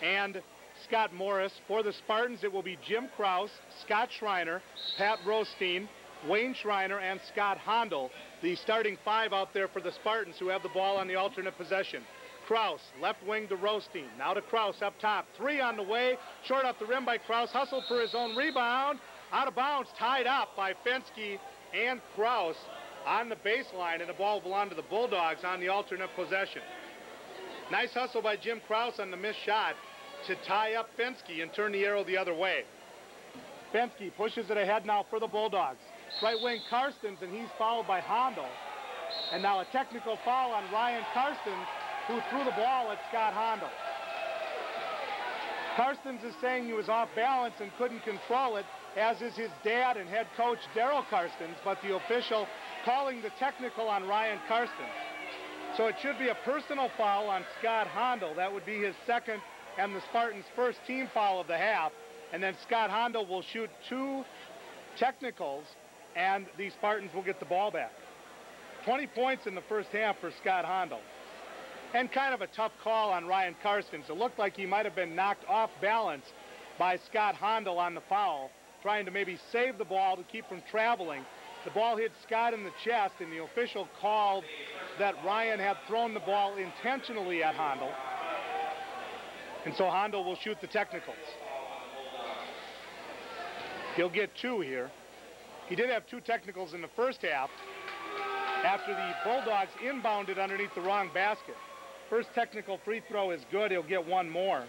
and Scott Morris. For the Spartans, it will be Jim Krause, Scott Schreiner, Pat Rostein, Wayne Schreiner, and Scott Hondel. The starting 5 out there for the Spartans, who have the ball on the alternate possession. Krause, left wing to Rostein. Now to Krause up top. 3 on the way. Short off the rim by Krause. Hustled for his own rebound. Out of bounds. Tied up by Fensky and Krause on the baseline. And the ball will belong to the Bulldogs on the alternate possession. Nice hustle by Jim Krause on the missed shot to tie up Fensky and turn the arrow the other way. Fensky pushes it ahead now for the Bulldogs. Right wing Karstens, and he's fouled by Hondel. And now a technical foul on Ryan Karstens, who threw the ball at Scott Hondel. Karstens is saying he was off balance and couldn't control it, as is his dad and head coach Daryl Karstens, but the official calling the technical on Ryan Karstens. So it should be a personal foul on Scott Hondel. That would be his second and the Spartans' first team foul of the half. And then Scott Hondel will shoot 2 technicals, and the Spartans will get the ball back. 20 points in the first half for Scott Hondel. And kind of a tough call on Ryan Karstens. It looked like he might have been knocked off balance by Scott Hondel on the foul, trying to maybe save the ball to keep from traveling. The ball hit Scott in the chest, and the official called that Ryan had thrown the ball intentionally at Hondel. And so Hondel will shoot the technicals. He'll get 2 here. He did have 2 technicals in the first half after the Bulldogs inbounded underneath the wrong basket. First technical free throw is good. He'll get 1 more.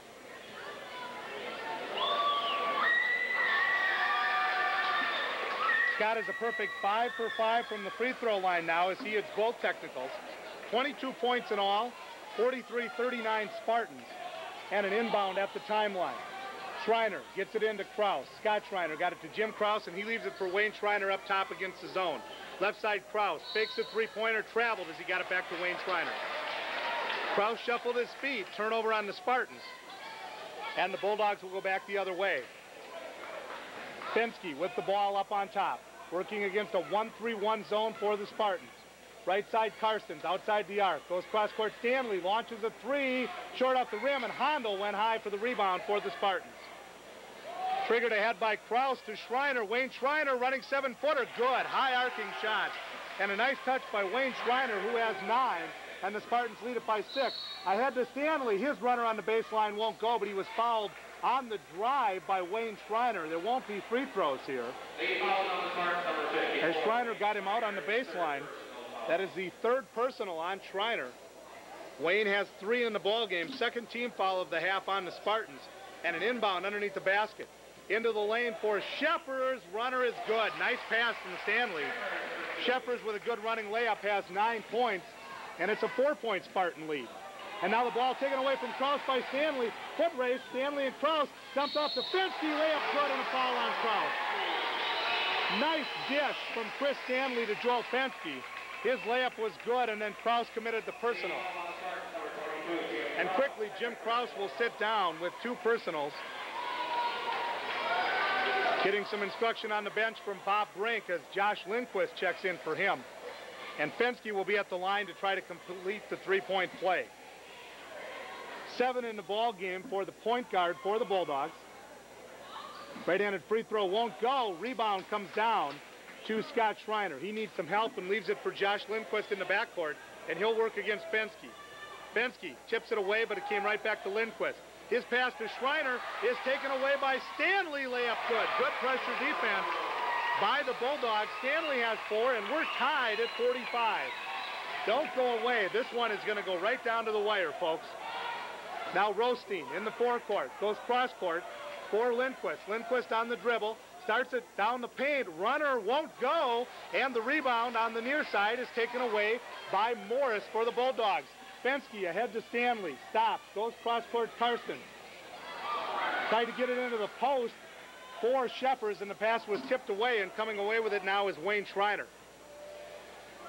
Scott is a perfect 5 for 5 from the free throw line now as he hits both technicals. 22 points in all, 43-39 Spartans, and an inbound at the timeline. Schreiner gets it into Kraus. Scott Schreiner got it to Jim Kraus, and he leaves it for Wayne Schreiner up top against the zone. Left side Kraus fakes a three-pointer, traveled as he got it back to Wayne Schreiner. Kraus shuffled his feet, turnover on the Spartans. And the Bulldogs will go back the other way. Fensky with the ball up on top, working against a 1-3-1 zone for the Spartans. Right side Karstens, outside the arc. Goes cross-court, Stanley launches a three, short off the rim, and Handel went high for the rebound for the Spartans. Triggered ahead by Kraus to Schreiner. Wayne Schreiner running 7-footer, good, high arcing shot. And a nice touch by Wayne Schreiner, who has 9, and the Spartans lead it by 6. Ahead to Stanley, his runner on the baseline won't go, but he was fouled on the drive by Wayne Schreiner. There won't be free throws here. As Schreiner got him out on the baseline. That is the 3rd personal on Schreiner. Wayne has 3 in the ball game. Second team foul of the half on the Spartans. And an inbound underneath the basket. Into the lane for Sheffers. Runner is good. Nice pass from Stanley. Sheffers with a good running layup has 9 points. And it's a 4-point Spartan lead. And now the ball taken away from Kraus by Stanley. Foot race. Stanley and Kraus dumped off the Fensky. Layup good and a foul on Kraus. Nice dish from Chris Stanley to Joel Fensky. His layup was good, and then Kraus committed the personal. And quickly, Jim Kraus will sit down with 2 personals. Getting some instruction on the bench from Bob Brink as Josh Lindquist checks in for him. And Fensky will be at the line to try to complete the 3-point play. 7 in the ball game for the point guard for the Bulldogs. Right-handed free throw won't go. Rebound comes down to Scott Schreiner. He needs some help and leaves it for Josh Lindquist in the backcourt, and he'll work against Fensky. Fensky chips it away, but it came right back to Lindquist. His pass to Schreiner is taken away by Stanley. Layup good. Good pressure defense by the Bulldogs. Stanley has 4, and we're tied at 45. Don't go away. This one is going to go right down to the wire, folks. Now Rostein in the forecourt. Goes cross-court for Lindquist. Lindquist on the dribble. Starts it down the paint. Runner won't go. And the rebound on the near side is taken away by Morris for the Bulldogs. Fensky ahead to Stanley. Stops. Goes cross-court Karsten. Tried to get it into the post for Sheffers, and the pass was tipped away, and coming away with it now is Wayne Schreiner.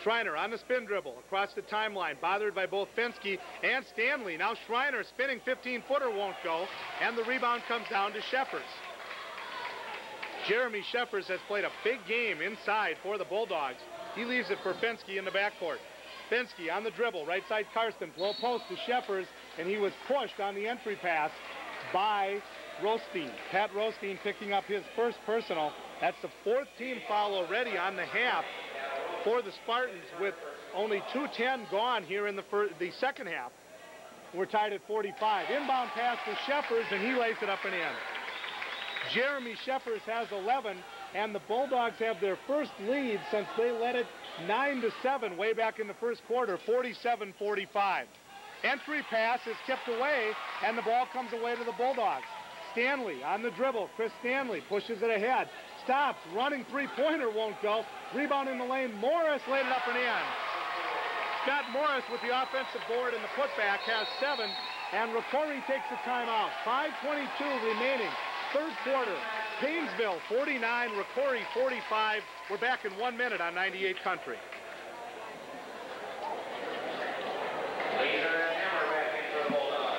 Schreiner on the spin dribble across the timeline, bothered by both Fensky and Stanley. Now Schreiner spinning 15-footer won't go, and the rebound comes down to Sheffers. Jeremy Sheffers has played a big game inside for the Bulldogs. He leaves it for Fensky in the backcourt. Fensky on the dribble, right side Karsten, low post to Sheffers, and he was pushed on the entry pass by Rostein. Pat Rostein picking up his first personal. That's the 4th team foul already on the half for the Spartans, with only 2:10 gone here in the second half. We're tied at 45. Inbound pass to Sheffers, and he lays it up and in. Jeremy Sheffers has 11, and the Bulldogs have their first lead since they led it 9-7 way back in the first quarter, 47-45. Entry pass is tipped away, and the ball comes away to the Bulldogs. Stanley on the dribble. Chris Stanley pushes it ahead. Stops. Running three-pointer won't go. Rebound in the lane. Morris laid it up and in. Scott Morris with the offensive board, and the putback has 7, and ROCORI takes the timeout. 5:22 remaining. Third quarter. Paynesville 49, ROCORI 45. We're back in 1 minute on 98 Country. Laser and hammer back in for the Bulldogs.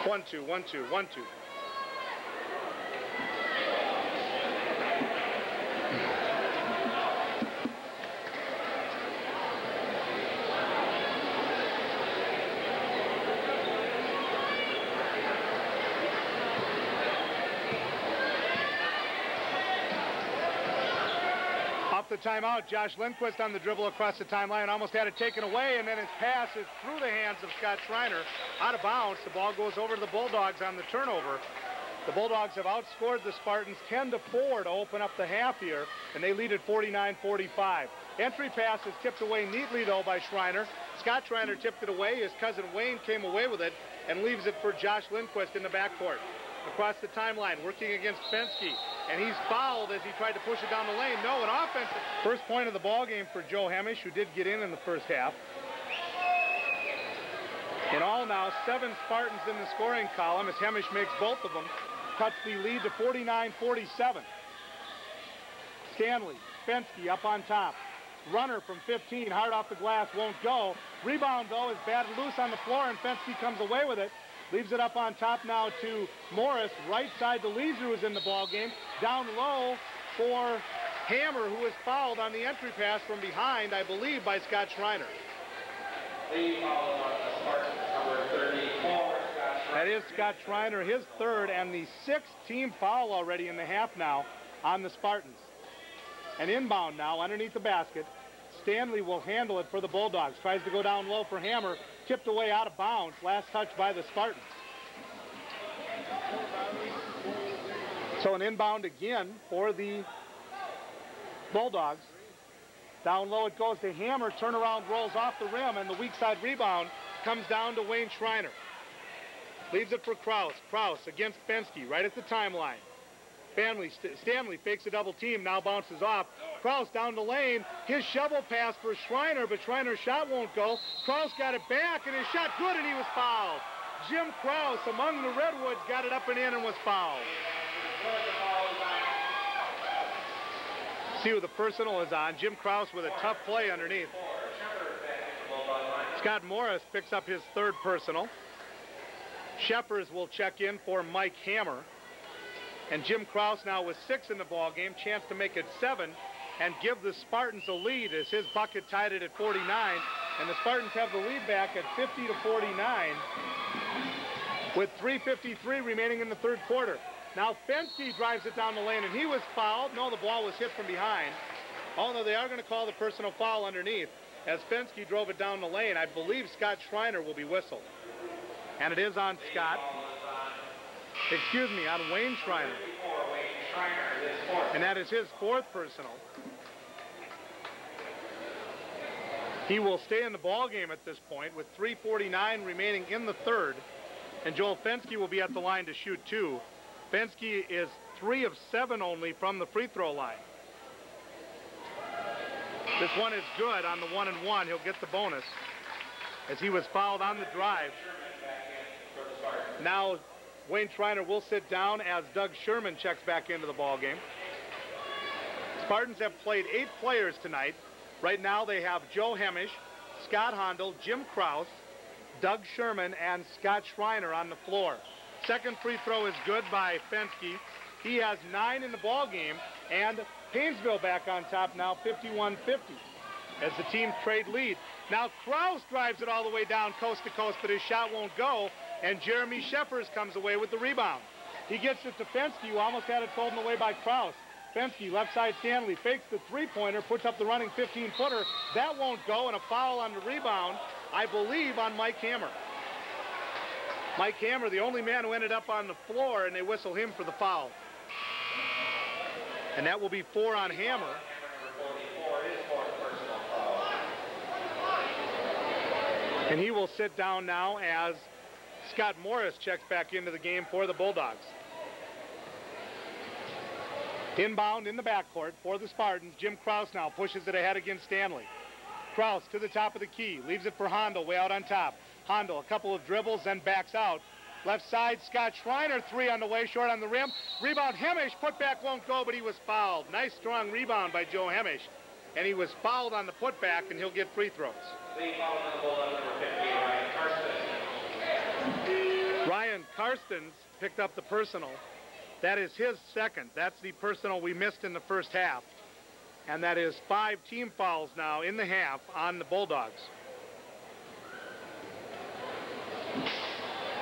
One, two, 1, 2, 1, 2. the timeout. Josh Lindquist on the dribble across the timeline, almost had it taken away, and then his pass is through the hands of Scott Schreiner, out of bounds. The ball goes over to the Bulldogs on the turnover. The Bulldogs have outscored the Spartans 10-4 to open up the half here, and they lead at 49-45. Entry pass is tipped away neatly, though, by Schreiner. Scott Schreiner tipped it away. His cousin Wayne came away with it and leaves it for Josh Lindquist in the backcourt. Across the timeline, working against Fensky, and he's fouled as he tried to push it down the lane. No, an offensive. First point of the ball game for Joe Hemish, who did get in the first half. In all now, 7 Spartans in the scoring column as Hemish makes both of them. Cuts the lead to 49-47. Stanley, Fensky up on top. Runner from 15, hard off the glass, won't go. Rebound, though, is batted loose on the floor, and Fensky comes away with it. Leaves it up on top now to Morris. Right side to Leeser, who's in the ball game. Down low for Hammer, who is fouled on the entry pass from behind, I believe, by Scott Schreiner. Lead foul on the Spartans, number 34, Scott Schreiner. That is Scott Schreiner, his third, and the 6th team foul already in the half now on the Spartans. An inbound now underneath the basket. Stanley will handle it for the Bulldogs. Tries to go down low for Hammer. Tipped away out of bounds. Last touch by the Spartans. So an inbound again for the Bulldogs. Down low it goes to Hammer. Turnaround rolls off the rim, and the weak side rebound comes down to Wayne Schreiner. Leaves it for Kraus. Kraus against Fensky right at the timeline. Stanley fakes a double team, now bounces off. Kraus down the lane. His shovel pass for Schreiner, but Schreiner's shot won't go. Kraus got it back, and his shot good, and he was fouled. Jim Kraus among the Redwoods got it up and in and was fouled. See who the personal is on. Jim Kraus with a tough play underneath. Scott Morris picks up his 3rd personal. Shepers will check in for Mike Hammer. And Jim Kraus now with 6 in the ball game, chance to make it 7 and give the Spartans a lead as his bucket tied it at 49. And the Spartans have the lead back at 50-49 with 3:53 remaining in the 3rd quarter. Now Fensky drives it down the lane, and he was fouled. No, the ball was hit from behind. Although they are going to call the personal foul underneath as Fensky drove it down the lane. I believe Scott Schreiner will be whistled. And it is on Scott. Excuse me, on Wayne Schreiner. And that is his 4th personal. He will stay in the ball game at this point with 3:49 remaining in the 3rd. And Joel Fensky will be at the line to shoot 2. Fensky is 3 of 7 only from the free throw line. This one is good on the 1-and-1. He'll get the bonus as he was fouled on the drive. Now Wayne Schreiner will sit down as Doug Sherman checks back into the ball game. Spartans have played 8 players tonight. Right now they have Joe Hemish, Scott Hondel, Jim Kraus, Doug Sherman, and Scott Schreiner on the floor. Second free throw is good by Fensky. He has 9 in the ball game, and Paynesville back on top now, 51-50, as the teams trade lead. Now Kraus drives it all the way down coast to coast, but his shot won't go, and Jeremy Shepers comes away with the rebound. He gets it to Fensky, who almost had it stolen away by Kraus. Fensky, left side Stanley, fakes the 3-pointer, puts up the running 15-footer. That won't go, and a foul on the rebound, I believe, on Mike Hammer. Mike Hammer, the only man who ended up on the floor, and they whistle him for the foul. And that will be 4 on Hammer. And he will sit down now as Scott Morris checks back into the game for the Bulldogs. Inbound in the backcourt for the Spartans. Jim Kraus now pushes it ahead against Stanley. Kraus to the top of the key. Leaves it for Hondel way out on top. Hondel, a couple of dribbles, then backs out. Left side, Scott Schreiner, 3 on the way, short on the rim. Rebound, Hemish, putback won't go, but he was fouled. Nice, strong rebound by Joe Hemish. And he was fouled on the putback, and he'll get free throws. Ryan Karstens picked up the personal. That is his 2nd. That's the personal we missed in the first half. And that is 5 team fouls now in the half on the Bulldogs.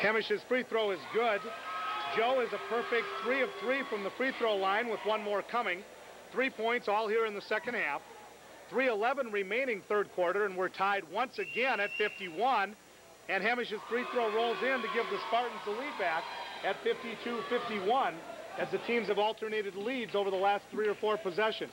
Hemish's free throw is good. Joe is a perfect 3 of 3 from the free throw line with 1 more coming. 3 points all here in the second half. 3:11 remaining third quarter, and we're tied once again at 51. And Hemish's free throw rolls in to give the Spartans the lead back at 52-51 as the teams have alternated leads over the last 3 or 4 possessions.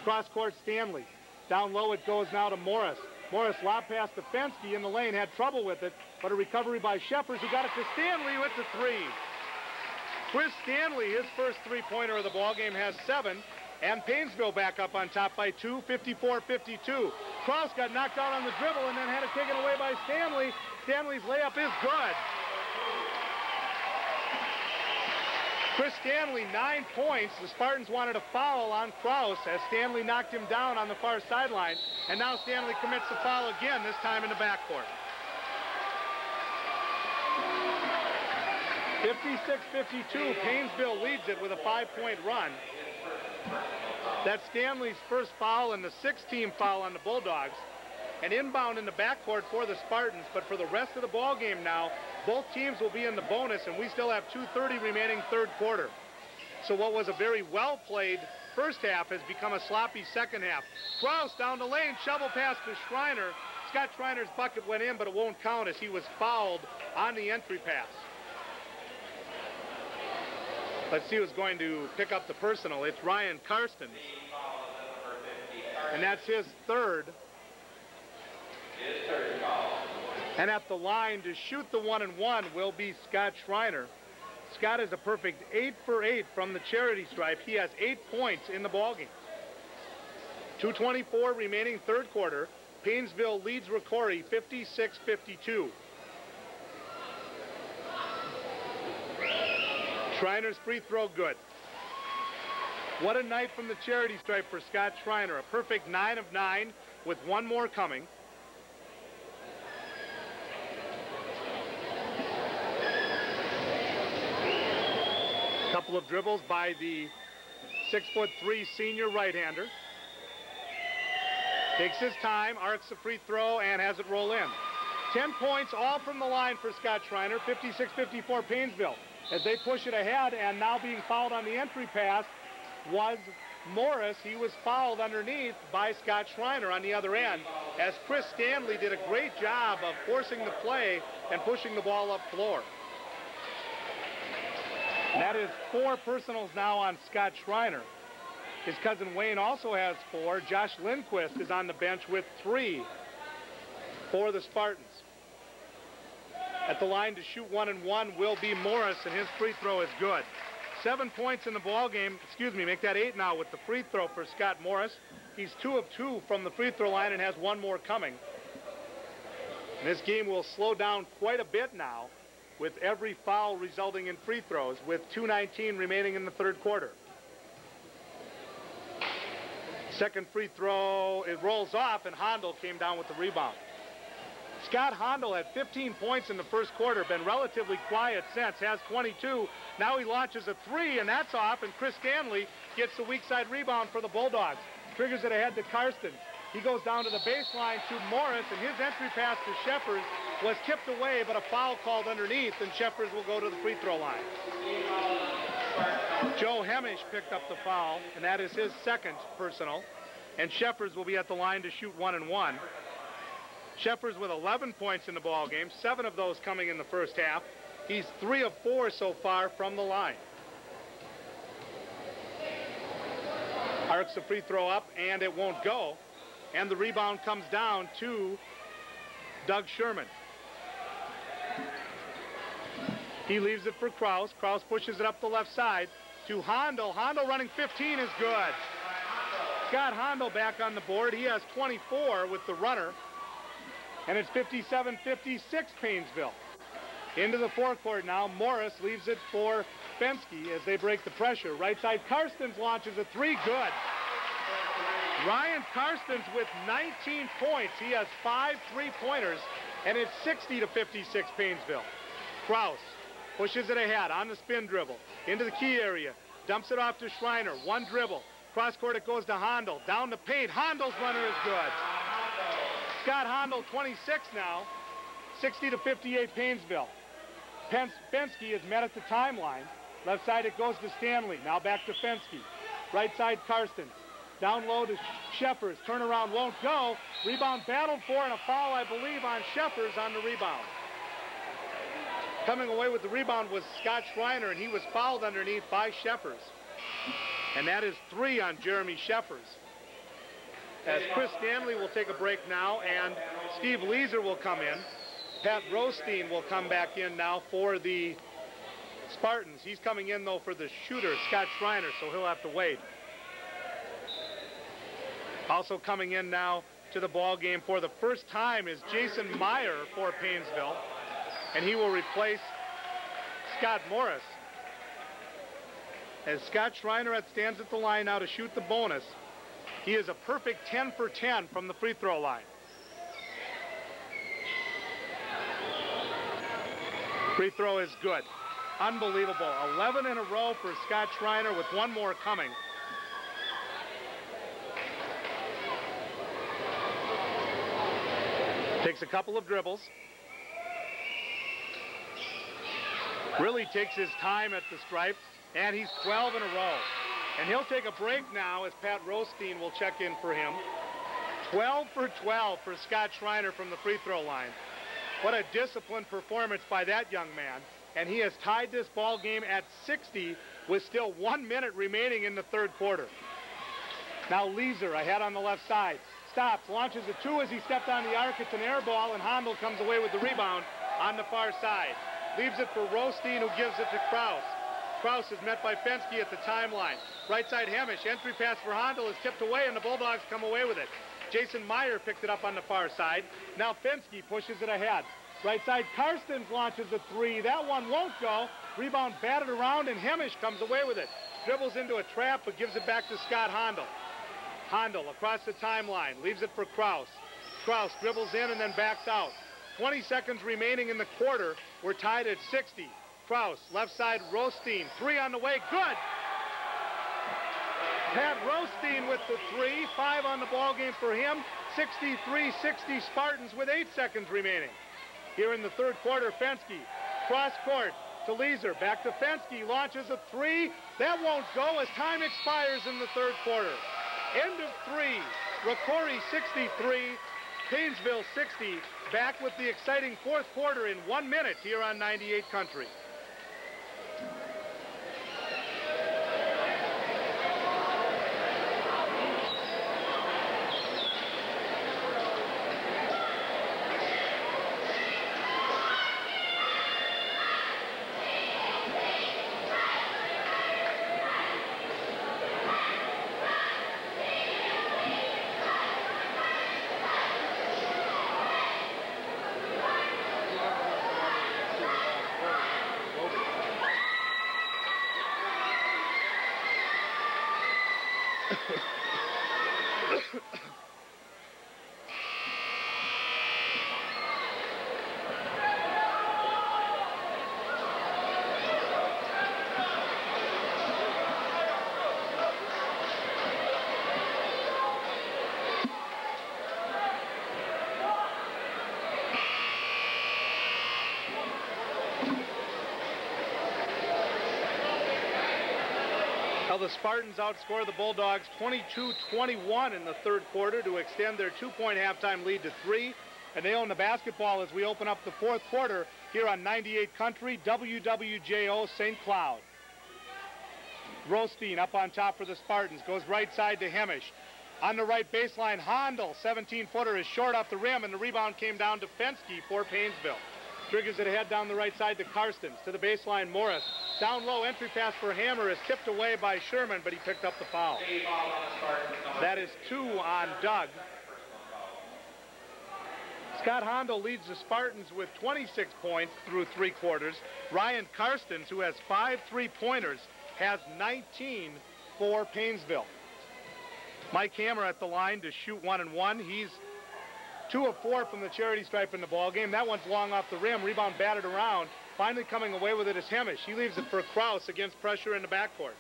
Cross court Stanley. Down low it goes now to Morris. Morris lob pass to Fensky in the lane, had trouble with it, but a recovery by Sheffers who got it to Stanley with the 3. Chris Stanley, his first three-pointer of the ball game, has 7. And Paynesville back up on top by 2, 54-52. Kraus got knocked out on the dribble and then had it taken away by Stanley. Stanley's layup is good. Chris Stanley, 9 points. The Spartans wanted a foul on Kraus as Stanley knocked him down on the far sideline. And now Stanley commits the foul again, this time in the backcourt. 56-52, Paynesville leads it with a 5-point run. That's Stanley's first foul and the 6th-team foul on the Bulldogs. And inbound in the backcourt for the Spartans, but for the rest of the ball game now, both teams will be in the bonus, and we still have 2:30 remaining third quarter. So what was a very well-played first half has become a sloppy second half. Kraus down the lane, shovel pass to Schreiner. Scott Schreiner's bucket went in, but it won't count as he was fouled on the entry pass. Let's see who's going to pick up the personal. It's Ryan Karstens. And that's his third. And at the line to shoot the 1-and-1 will be Scott Schreiner. Scott is a perfect 8 for 8 from the charity stripe. He has 8 points in the ballgame. 2:24 remaining third quarter. Paynesville leads ROCORI 56-52. Schreiner's free throw good. What a night from the charity stripe for Scott Schreiner. A perfect 9 of 9 with 1 more coming. Couple of dribbles by the 6'3" senior right-hander. Takes his time, arcs the free throw, and has it roll in. 10 points all from the line for Scott Schreiner. 56-54 Paynesville. As they push it ahead, and now being fouled on the entry pass was Morris. He was fouled underneath by Scott Schreiner on the other end, as Chris Stanley did a great job of forcing the play and pushing the ball up floor. And that is 4 personals now on Scott Schreiner. His cousin Wayne also has 4. Josh Lindquist is on the bench with 3 for the Spartans. At the line to shoot 1-and-1 will be Morris, and his free throw is good. 7 points in the ball game. Excuse me, make that 8 now with the free throw for Scott Morris. He's 2 of 2 from the free throw line and has 1 more coming. And this game will slow down quite a bit now, with every foul resulting in free throws, with 2:19 remaining in the third quarter. Second free throw, it rolls off, and Hondel came down with the rebound. Scott Hondel had 15 points in the first quarter, been relatively quiet since, has 22. Now he launches a 3, and that's off, and Chris Stanley gets the weak side rebound for the Bulldogs. Triggers it ahead to Karstens. He goes down to the baseline to Morris, and his entry pass to Sheffers was tipped away, but a foul called underneath, and Sheffers will go to the free throw line. Joe Hemish picked up the foul, and that is his second personal, and Sheffers will be at the line to shoot 1-and-1. Sheffers with 11 points in the ball game, 7 of those coming in the first half. He's 3 of 4 so far from the line. Arcs the free throw up, and it won't go. And the rebound comes down to Doug Sherman. He leaves it for Kraus. Kraus pushes it up the left side to Hondel. Hondel running 15 is good. Scott Hondel back on the board. He has 24 with the runner. And it's 57-56 Paynesville. Into the forecourt now. Morris leaves it for Fensky as they break the pressure. Right side, Karstens launches a 3, good. Ryan Karstens with 19 points. He has 5 3-pointers, and it's 60-56 Paynesville. Kraus pushes it ahead on the spin dribble into the key area. Dumps it off to Schreiner. 1 dribble. Cross court it goes to Hondel. Down the paint. Hondel's runner is good. Scott Hondel, 26 now. 60-58 Paynesville. Fensky is met at the timeline. Left side it goes to Stanley. Now back to Fensky. Right side, Karstens. Down low to Sheffers. Turnaround won't go. Rebound battled for, and a foul, I believe, on Sheffers on the rebound. Coming away with the rebound was Scott Schreiner, and he was fouled underneath by Sheffers. And that is 3 on Jeremy Sheffers. As Chris Stanley will take a break now, and Steve Leeser will come in. Pat Rothstein will come back in now for the Spartans. He's coming in, though, for the shooter, Scott Schreiner, so he'll have to wait. Also coming in now to the ball game for the first time is Jason Meyer for Paynesville, and he will replace Scott Morris. As Scott Schreiner stands at the line now to shoot the bonus, he is a perfect 10 for 10 from the free throw line. Free throw is good. Unbelievable. 11 in a row for Scott Schreiner with one more coming. Takes a couple of dribbles. Really takes his time at the stripe, and he's 12 in a row. And he'll take a break now as Pat Rothstein will check in for him. 12 for 12 for Scott Schreiner from the free throw line. What a disciplined performance by that young man. And he has tied this ball game at 60 with still 1 minute remaining in the third quarter. Now Leeser, I had on the left side. Stops, launches a 2 as he stepped on the arc. It's an air ball, and Handel comes away with the rebound on the far side. Leaves it for Rothstein, who gives it to Kraus. Kraus is met by Fensky at the timeline. Right side Hemish, entry pass for Handel is tipped away, and the Bulldogs come away with it. Jason Meyer picked it up on the far side. Now Fensky pushes it ahead. Right side Karstens launches a 3. That one won't go. Rebound batted around, and Hemish comes away with it. Dribbles into a trap, but gives it back to Scott Handel. Handel across the timeline, leaves it for Kraus. Kraus dribbles in and then backs out. 20 seconds remaining in the quarter. We're tied at 60. Kraus, left side, Rothstein. 3 on the way, good! Pat Rothstein with the 3. 5 on the ball game for him. 63-60 Spartans with 8 seconds remaining. Here in the third quarter, Fensky, cross court to Leeser. Back to Fensky, launches a 3. That won't go as time expires in the third quarter. End of 3. ROCORI 63, Paynesville 60. Back with the exciting fourth quarter in 1 minute here on 98 Country. The Spartans outscore the Bulldogs 22-21 in the third quarter to extend their 2-point halftime lead to 3. And they own the basketball as we open up the fourth quarter here on 98 Country, WWJO St. Cloud. Rothstein up on top for the Spartans. Goes right side to Hemish. On the right baseline, Handel, 17-footer, is short off the rim, and the rebound came down to Fensky for Paynesville. Triggers it ahead down the right side to Karstens. To the baseline, Morris. Down low, entry pass for Hammer is tipped away by Sherman, but he picked up the foul. That is 2 on Doug. Scott Handel leads the Spartans with 26 points through 3 quarters. Ryan Karstens, who has 5 3-pointers, has 19 for Paynesville. Mike Hammer at the line to shoot 1 and 1. He's 2 of 4 from the charity stripe in the ball game. That one's long off the rim. Rebound batted around. Finally coming away with it is Hemish. He leaves it for Kraus against pressure in the backcourt.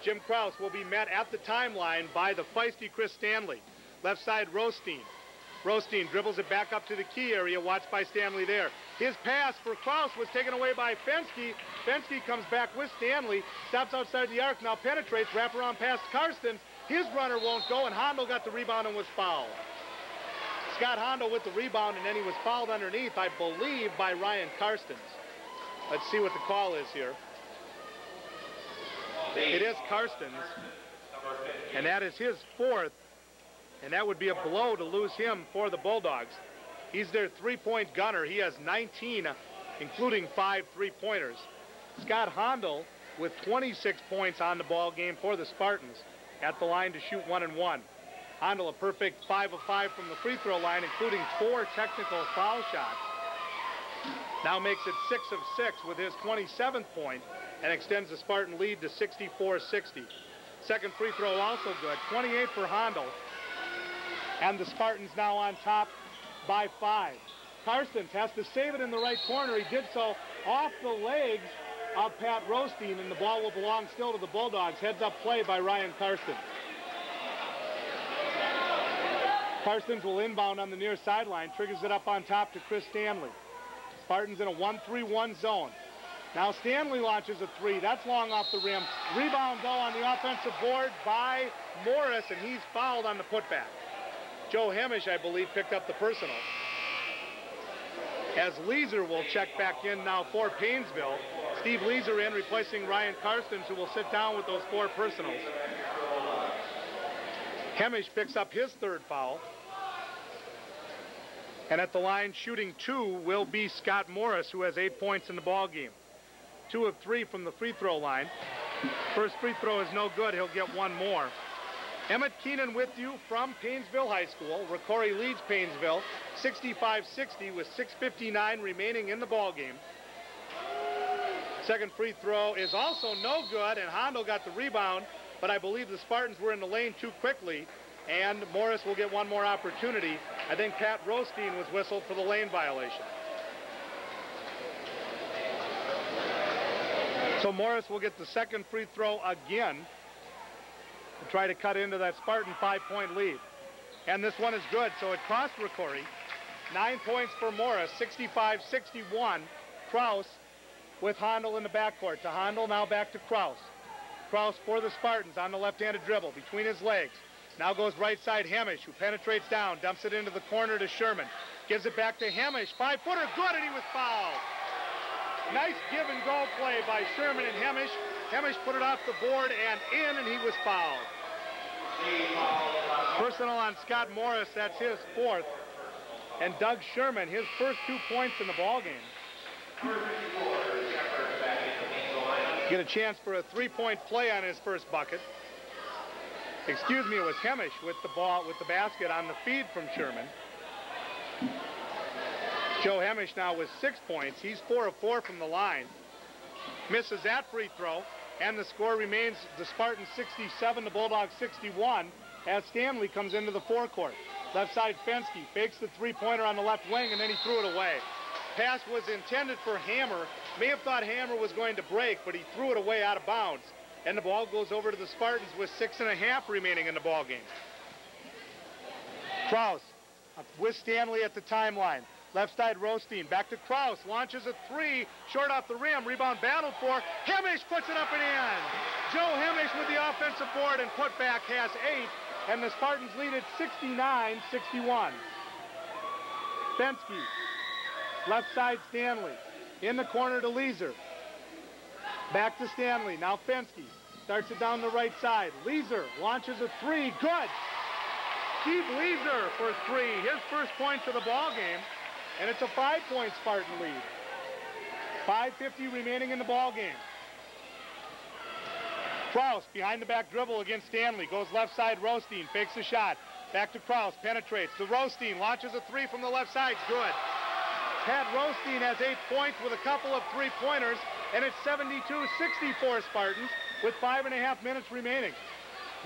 Jim Kraus will be met at the timeline by the feisty Chris Stanley. Left side, Rothstein. Rostein dribbles it back up to the key area, watched by Stanley there. His pass for Kraus was taken away by Fensky. Fensky comes back with Stanley, stops outside the arc, now penetrates, wraparound past Karstens. His runner won't go, and Hondo got the rebound and was fouled. Scott Hondo with the rebound, and then he was fouled underneath, I believe, by Ryan Karstens. Let's see what the call is here. It is Karstens, and that is his 4th, and that would be a blow to lose him for the Bulldogs. He's their three-point gunner. He has 19, including 5 three-pointers. Scott Hondo with 26 points on the ball game for the Spartans, at the line to shoot 1 and 1. Hondo a perfect 5 of 5 from the free throw line, including 4 technical foul shots. Now makes it 6 of 6 with his 27th point and extends the Spartan lead to 64-60. Second free throw also good, 28 for Hondo. And the Spartans now on top by 5. Karstens has to save it in the right corner. He did so off the legs of Pat Rostein, and the ball will belong still to the Bulldogs. Heads up play by Ryan Karstens. Karstens will inbound on the near sideline, triggers it up on top to Chris Stanley. Spartans in a 1-3-1 zone. Now Stanley launches a 3. That's long off the rim. Rebound, though, on the offensive board by Morris, and he's fouled on the putback. Joe Hemish, I believe, picked up the personal. As Leeser will check back in now for Paynesville. Steve Leeser in, replacing Ryan Karstens, who will sit down with those 4 personals. Hemish picks up his 3rd foul. And at the line shooting 2 will be Scott Morris, who has 8 points in the ball game. 2 of 3 from the free throw line. First free throw is no good. He'll get 1 more. Emmett Keenan with you from Paynesville High School. ROCORI leads Paynesville 65-60 with 6:59 remaining in the ball game. Second free throw is also no good, and Hondo got the rebound, but I believe the Spartans were in the lane too quickly, and Morris will get 1 more opportunity. I think Pat Rostein was whistled for the lane violation. So Morris will get the second free throw again to try to cut into that Spartan 5-point lead. And this one is good, so it cost ROCORI 9 points for Morris, 65-61. Kraus with Hondo in the backcourt. To Hondo, now back to Kraus. Kraus for the Spartans on the left-handed dribble between his legs. Now goes right side Hemish, who penetrates down, dumps it into the corner to Sherman. Gives it back to Hemish, 5-footer, good, and he was fouled. Nice give and go play by Sherman and Hemish. Hemish put it off the board and in, and he was fouled. Personal on Scott Morris, that's his 4th. And Doug Sherman, his first 2 points in the ball game. Get a chance for a 3-point play on his first bucket. Excuse me, it was Hemish with the ball, with the basket on the feed from Sherman. Joe Hemish now with 6 points. He's 4 of 4 from the line. Misses that free throw, and the score remains the Spartans 67, the Bulldogs 61, as Stanley comes into the forecourt. Left side Fensky fakes the 3-pointer on the left wing, and then he threw it away. Pass was intended for Hammer. May have thought Hammer was going to break, but he threw it away out of bounds. And the ball goes over to the Spartans with 6.5 remaining in the ball game. Kraus with Stanley at the timeline. Left side Rostein, back to Kraus, launches a 3, short off the rim, rebound battled for. Hemish puts it up and in. Joe Hemish with the offensive board, and putback has 8, and the Spartans lead at 69-61. Fensky, left side Stanley, in the corner to Leeser. Back to Stanley, now Fensky, starts it down the right side. Leeser launches a 3, good. Steve Leeser for 3, his first points of the ball game. And it's a 5-point Spartan lead. 5:50 remaining in the ball game. Kraus behind the back dribble against Stanley. Goes left side Rostein, fakes a shot. Back to Kraus, penetrates to Rostein, launches a 3 from the left side, good. Pat Rostein has 8 points with a couple of 3-pointers, and it's 72-64 Spartans with 5.5 minutes remaining.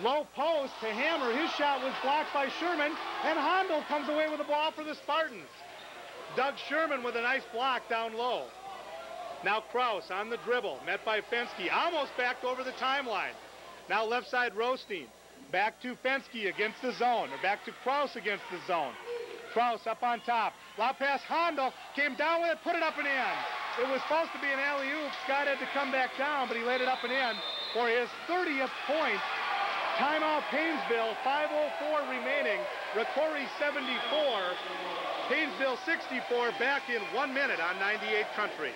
Low post to Hammer. His shot was blocked by Sherman, and Hondo comes away with the ball for the Spartans. Doug Sherman with a nice block down low. Now Kraus on the dribble, met by Fensky, almost backed over the timeline. Now left side Rostein, back to Fensky against the zone, or back to Kraus against the zone. Kraus up on top. Lob pass, Handel came down with it, put it up and in. It was supposed to be an alley-oop. Scott had to come back down, but he laid it up and in for his 30th point. Timeout Paynesville, 5:04 remaining. ROCORI 74, Paynesville 64, back in 1 minute on 98 Country.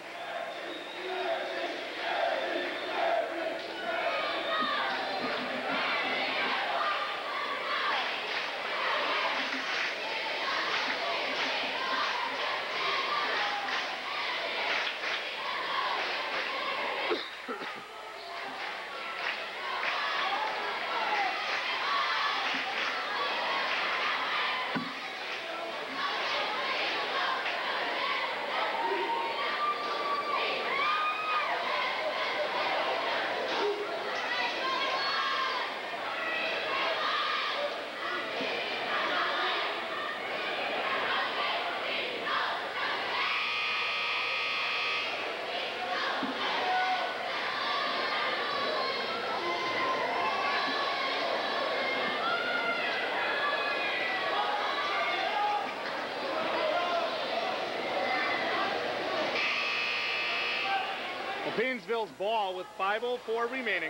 Paynesville's ball with 5:04 remaining.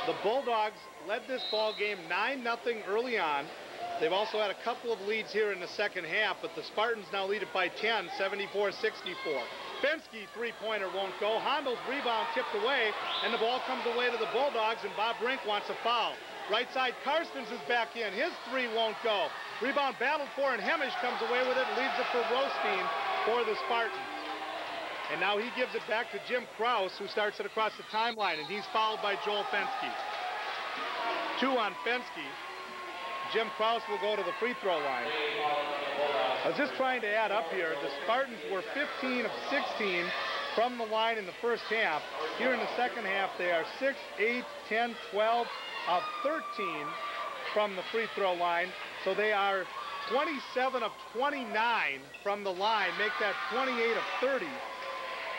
The Bulldogs led this ball game 9-0 early on. They've also had a couple of leads here in the second half, but the Spartans now lead it by 10, 74-64. Fensky three-pointer won't go. Handel's rebound tipped away, and the ball comes away to the Bulldogs, and Bob Brink wants a foul. Right side, Karstens is back in. His three won't go. Rebound battled for, and Hemish comes away with it and leaves it for Rostein for the Spartans. And now he gives it back to Jim Kraus, who starts it across the timeline, and he's fouled by Joel Fensky. 2 on Fensky. Jim Kraus will go to the free throw line. I was just trying to add up here. The Spartans were 15 of 16 from the line in the first half. Here in the second half, they are 6, 8, 10, 12 of 13 from the free throw line. So they are 27 of 29 from the line, make that 28 of 30.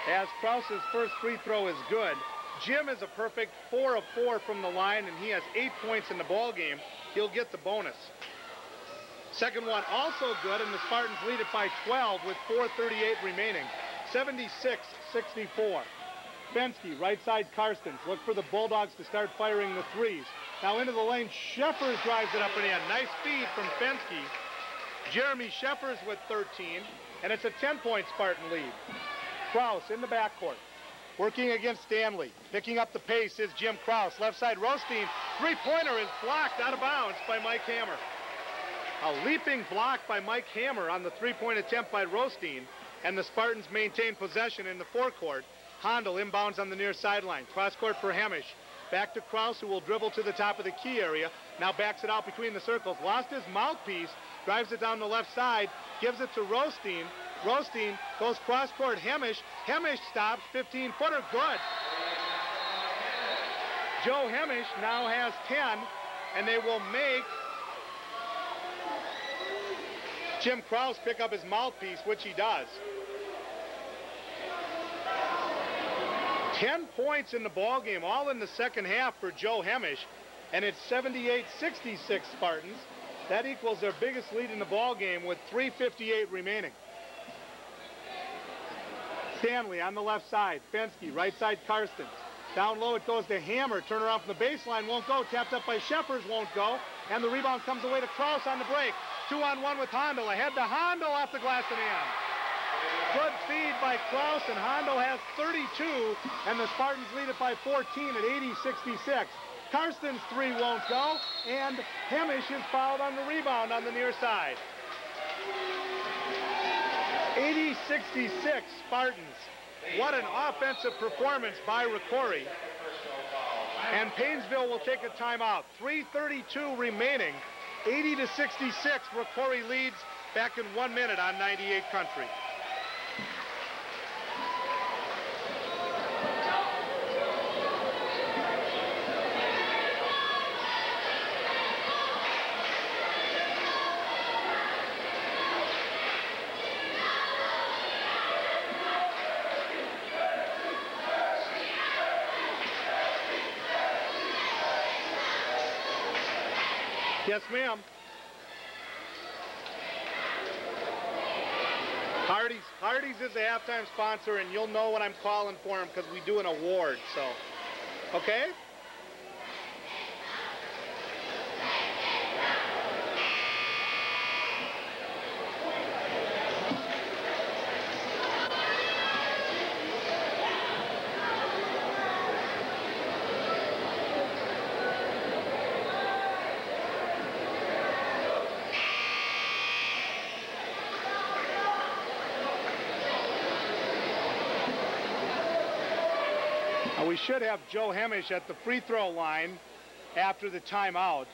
As Kraus's first free throw is good. Jim is a perfect 4 of 4 from the line, and he has 8 points in the ball game. He'll get the bonus. Second one also good, and the Spartans lead it by 12 with 4:38 remaining. 76-64. Fensky, right side Karstens. Look for the Bulldogs to start firing the threes. Now into the lane, Sheffers drives it up and in. Nice feed from Fensky. Jeremy Sheffers with 13, and it's a 10-point Spartan lead. Kraus in the backcourt, working against Stanley. Picking up the pace is Jim Kraus. Left side, Rostein. Three-pointer is blocked out of bounds by Mike Hammer. A leaping block by Mike Hammer on the three-point attempt by Rostein, and the Spartans maintain possession in the forecourt. Handel inbounds on the near sideline. Cross-court for Hemish. Back to Kraus, who will dribble to the top of the key area. Now backs it out between the circles. Lost his mouthpiece. Drives it down the left side. Gives it to Rostein. Rostein goes cross-court. Hemish. Hemish stops. 15-footer. Good. Joe Hemish now has 10, and they will make Jim Kraus pick up his mouthpiece, which he does. 10 points in the ball game, all in the second half for Joe Hemish, and it's 78-66 Spartans. That equals their biggest lead in the ball game with 3:58 remaining. Stanley on the left side. Fensky, right side Karstens. Down low it goes to Hammer. Turn around from the baseline, won't go. Tapped up by Sheffers, won't go. And the rebound comes away to Kraus on the break. 2-on-1 with Handel. Ahead to Handel off the glass and in. Good feed by Kraus, and Handel has 32, and the Spartans lead it by 14 at 80-66. Karstens' three won't go, and Hemish is fouled on the rebound on the near side. 80-66 Spartans. What an offensive performance by ROCORI. And Paynesville will take a timeout. 3:32 remaining. 80-66, ROCORI leads back in 1 minute on 98 Country. Yes, ma'am. Hardee's is the halftime sponsor, and you'll know when I'm calling for him because we do an award, so, okay? We should have Joe Hemish at the free throw line after the timeout.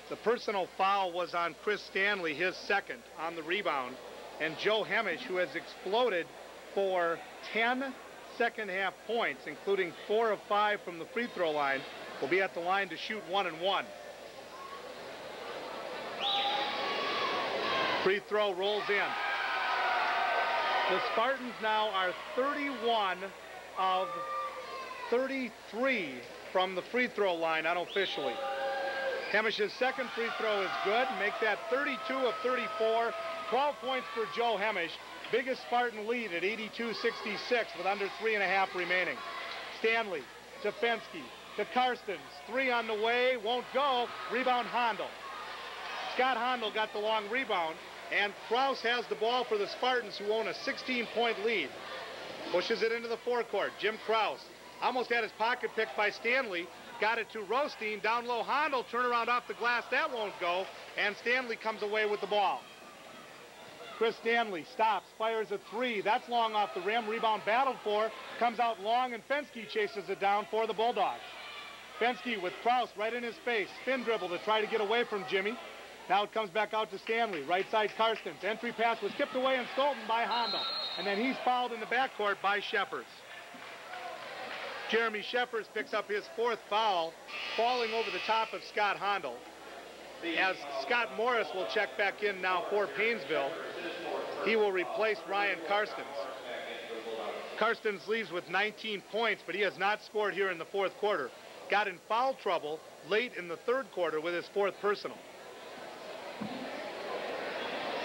The personal foul was on Chris Stanley, his second on the rebound. And Joe Hemish, who has exploded for 10 second half points, including 4 of 5 from the free throw line, will be at the line to shoot 1 and 1. Free throw rolls in. The Spartans now are 31 of 33 from the free throw line unofficially. Hemish's second free throw is good. Make that 32 of 34. 12 points for Joe Hemish. Biggest Spartan lead at 82-66 with under 3.5 remaining. Stanley to Fensky to Karstens. 3 on the way. Won't go. Rebound Hondel. Scott Hondel got the long rebound. And Kraus has the ball for the Spartans, who own a 16-point lead. Pushes it into the forecourt. Jim Kraus almost had his pocket picked by Stanley. Got it to Rostein. Down low, Hondel. Turnaround off the glass. That won't go. And Stanley comes away with the ball. Chris Stanley stops, fires a 3. That's long off the rim. Rebound battled for. Comes out long, and Fensky chases it down for the Bulldogs. Fensky with Kraus right in his face. Spin dribble to try to get away from Jimmy. Now it comes back out to Stanley. Right side, Karstens. Entry pass was tipped away and stolen by Hondel. And then he's fouled in the backcourt by Sheffers. Jeremy Sheffers picks up his 4th foul, falling over the top of Scott Hondel. As Scott Morris will check back in now for Paynesville. He will replace Ryan Karstens. Karstens leaves with 19 points, but he has not scored here in the 4th quarter. Got in foul trouble late in the 3rd quarter with his 4th personal.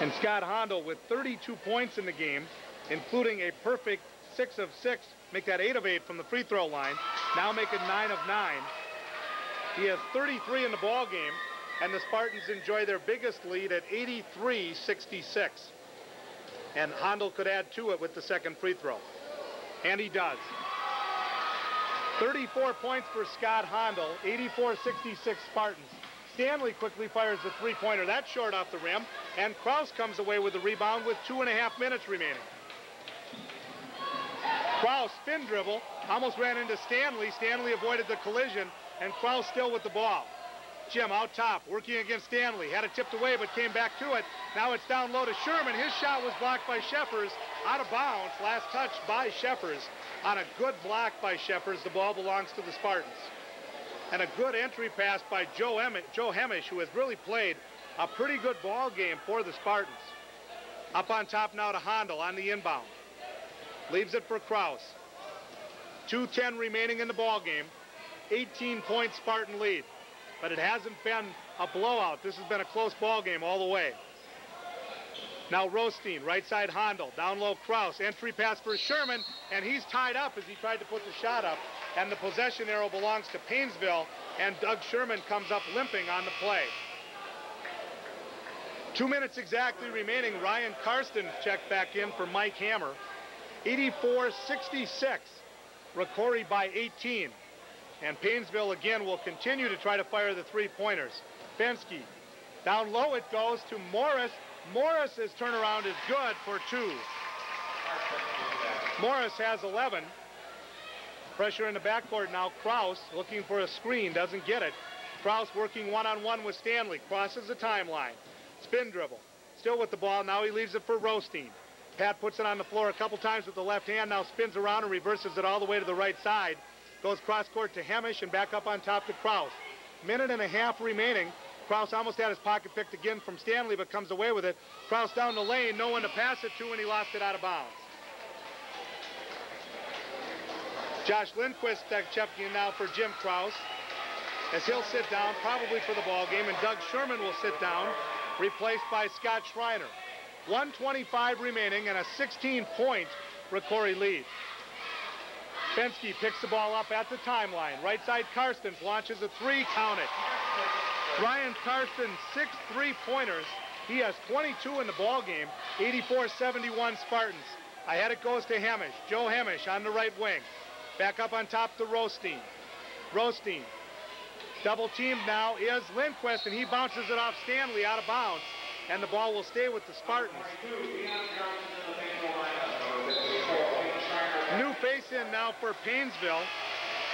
And Scott Hondel with 32 points in the game, including a perfect 6 of 6, make that 8 of 8 from the free throw line, now make it 9 of 9. He has 33 in the ball game, and the Spartans enjoy their biggest lead at 83-66. And Hondel could add to it with the second free throw. And he does. 34 points for Scott Hondel, 84-66 Spartans. Stanley quickly fires the 3-pointer. That's short off the rim, and Kraus comes away with the rebound with 2.5 minutes remaining. Kraus spin dribble, almost ran into Stanley. Stanley avoided the collision, and Kraus still with the ball. Jim out top, working against Stanley. Had it tipped away, but came back to it. Now it's down low to Sherman. His shot was blocked by Sheffers. Out of bounds. Last touch by Sheffers. On a good block by Sheffers, the ball belongs to the Spartans. And a good entry pass by Joe Hemish, who has really played a pretty good ball game for the Spartans. Up on top now to Hondel on the inbound. Leaves it for Kraus. 2:10 remaining in the ball game. 18-point Spartan lead. But it hasn't been a blowout. This has been a close ball game all the way. Now Rostein, right side Hondel, down low Kraus, entry pass for Sherman, and he's tied up as he tried to put the shot up. And the possession arrow belongs to Paynesville, and Doug Sherman comes up limping on the play. 2 minutes exactly remaining. Ryan Karstens checked back in for Mike Hammer. 84-66. ROCORI by 18. And Paynesville again will continue to try to fire the 3-pointers. Fensky. Down low it goes to Morris. Morris's turnaround is good for 2. Morris has 11. Pressure in the backcourt now. Kraus looking for a screen. Doesn't get it. Kraus working one-on-one with Stanley. Crosses the timeline. Spin dribble. Still with the ball. Now he leaves it for Rostein. Pat puts it on the floor a couple times with the left hand. Now spins around and reverses it all the way to the right side. Goes cross-court to Hemish and back up on top to Kraus. Minute and a half remaining. Kraus almost had his pocket picked again from Stanley, but comes away with it. Kraus down the lane, no one to pass it to, and he lost it out of bounds. Josh Lindquist checking in now for Jim Kraus, as he'll sit down, probably for the ball game, and Doug Sherman will sit down, replaced by Scott Schreiner. 1:25 remaining and a 16-point ROCORI lead. Penske picks the ball up at the timeline. Right side, Karstens launches a three, count it. Brian Karstens, 6 3-pointers. He has 22 in the ball game, 84-71 Spartans. Ahead it goes to Hamish. Joe Hamish on the right wing. Back up on top to Rostein. Rostein. Double teamed now is Lindquist, and he bounces it off Stanley out of bounds, and the ball will stay with the Spartans. New face in now for Paynesville.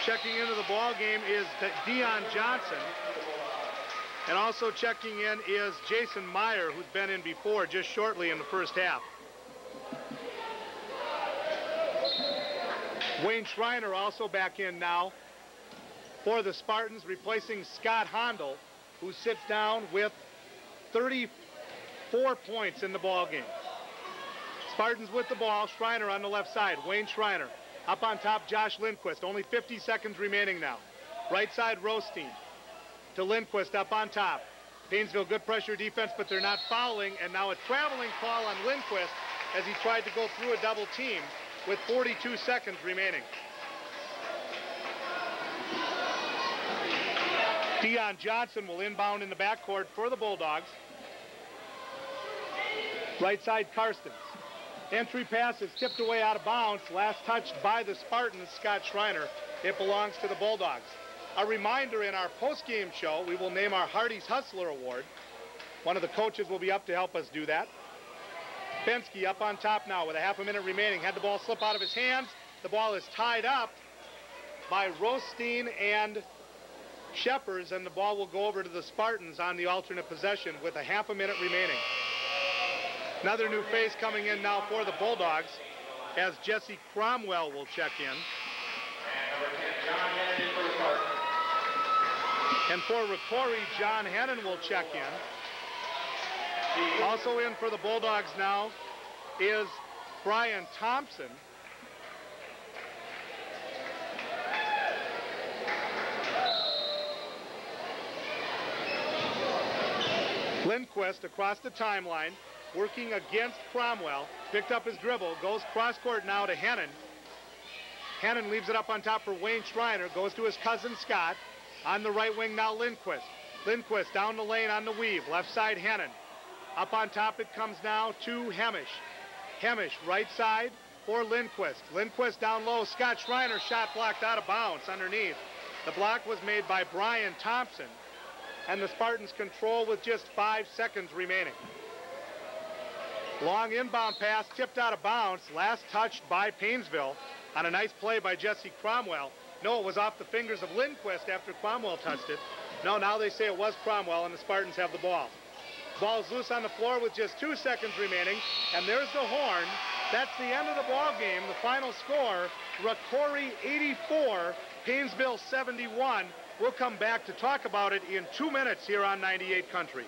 Checking into the ball game is Dion Johnson. And also checking in is Jason Meyer, who's been in before just shortly in the first half. Wayne Schreiner also back in now for the Spartans, replacing Scott Hondel, who sits down with 34 points in the ball game. Spartans with the ball, Schreiner on the left side. Wayne Schreiner. Up on top, Josh Lindquist. Only 50 seconds remaining now. Right side, Rostein. To Lindquist up on top. Paynesville, good pressure defense, but they're not fouling. And now a traveling call on Lindquist as he tried to go through a double team with 42 seconds remaining. Dion Johnson will inbound in the backcourt for the Bulldogs. Right side, Karstens. Entry pass is tipped away out of bounds. Last touched by the Spartans, Scott Schreiner. It belongs to the Bulldogs. A reminder, in our post-game show, we will name our Hardy's Hustler Award. One of the coaches will be up to help us do that. Penske up on top now with a half a minute remaining. Had the ball slip out of his hands. The ball is tied up by Rostein and Shepers, and the ball will go over to the Spartans on the alternate possession with a half a minute remaining. Another new face coming in now for the Bulldogs as Jesse Cromwell will check in. And for ROCORI, John Hennon will check in. Also in for the Bulldogs now is Brian Thompson. Lindquist across the timeline, working against Cromwell. Picked up his dribble, goes cross-court now to Hennon. Hennon leaves it up on top for Wayne Schreiner, goes to his cousin Scott. On the right wing now, Lindquist. Lindquist down the lane on the weave. Left side, Hennon. Up on top it comes now to Hamish. Hamish, right side for Lindquist. Lindquist down low. Scott Schreiner, shot blocked out of bounds underneath. The block was made by Brian Thompson. And the Spartans control with just 5 seconds remaining. Long inbound pass tipped out of bounds. Last touched by Paynesville on a nice play by Jesse Cromwell. No, it was off the fingers of Lindquist after Cromwell touched it. No, now they say it was Cromwell, and the Spartans have the ball. Ball's loose on the floor with just 2 seconds remaining, and there's the horn. That's the end of the ball game. The final score, ROCORI 84, Paynesville 71. We'll come back to talk about it in 2 minutes here on 98 Country.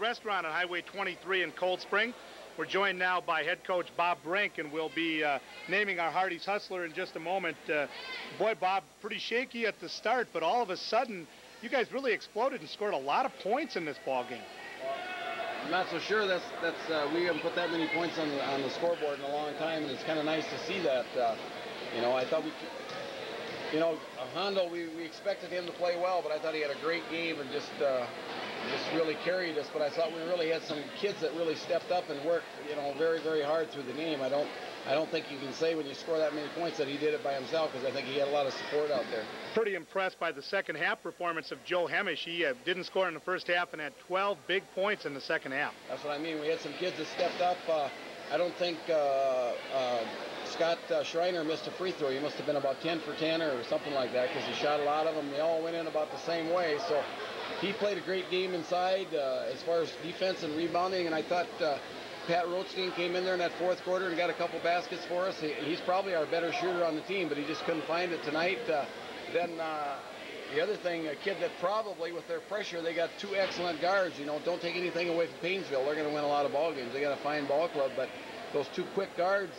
Restaurant on Highway 23 in Cold Spring. We're joined now by head coach Bob Brink, and we'll be naming our Hardy's Hustler in just a moment. Boy, Bob, pretty shaky at the start, but all of a sudden, you guys really exploded and scored a lot of points in this ball game. I'm not so sure we haven't put that many points on the scoreboard in a long time, and it's kind of nice to see that. I thought Hondo, we expected him to play well, but I thought he had a great game and just really carried us. But I thought we really had some kids that really stepped up and worked, very, very hard through the game. I don't think you can say when you score that many points that he did it by himself, because I think he had a lot of support out there. Pretty impressed by the second half performance of Joe Hamish. He didn't score in the first half and had 12 big points in the second half. That's what I mean. We had some kids that stepped up. I don't think Scott Schreiner missed a free throw. He must have been about 10 for 10 or something like that, because he shot a lot of them. They all went in about the same way. So he played a great game inside as far as defense and rebounding. And I thought Pat Rothstein came in there in that fourth quarter and got a couple baskets for us. He's probably our better shooter on the team, but he just couldn't find it tonight. Then the other thing, a kid that probably, with their pressure, they got two excellent guards. You know, don't take anything away from Paynesville. They're going to win a lot of ball games. They got a fine ball club, but those two quick guards,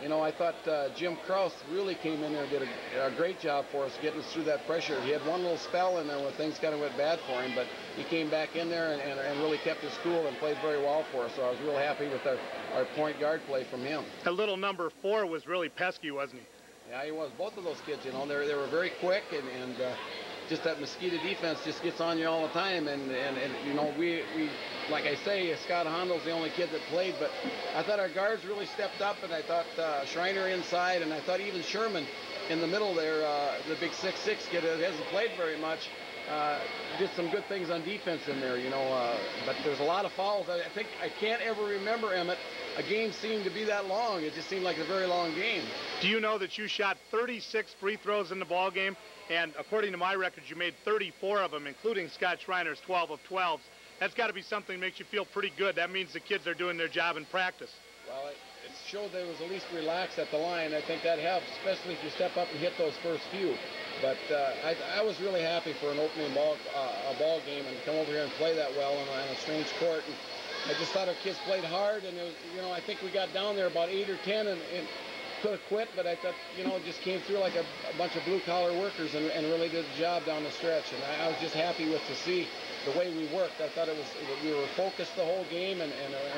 you know, I thought Jim Krause really came in there and did a great job for us, getting us through that pressure. He had one little spell in there where things kind of went bad for him, but he came back in there and really kept his cool and played very well for us. So I was real happy with our point guard play from him. A little number 4 was really pesky, wasn't he? Yeah, he was. Both of those kids, you know, they were very quick, and just that mosquito defense just gets on you all the time. And you know, we like I say, Scott Hondel's the only kid that played, but I thought our guards really stepped up, and I thought Schreiner inside, and I thought even Sherman in the middle there, the big 6'6" kid that hasn't played very much, did some good things on defense in there, you know. But there's a lot of fouls. I can't ever remember, Emmett, a game seemed to be that long. It just seemed like a very long game. Do you know that you shot 36 free throws in the ball game, and according to my records, you made 34 of them, including Scott Schreiner's 12 of 12s. That's got to be something that makes you feel pretty good. That means the kids are doing their job in practice. Well, it showed they was at least relaxed at the line. I think that helps, especially if you step up and hit those first few. But I was really happy for an opening ball game and come over here and play that well on a strange court. And I just thought our kids played hard, and it was, you know, I think we got down there about 8 or 10 and could have quit, but I thought, you know, it just came through like a bunch of blue-collar workers and really did the job down the stretch. And I was just happy to see the way we worked. I thought we were focused the whole game, and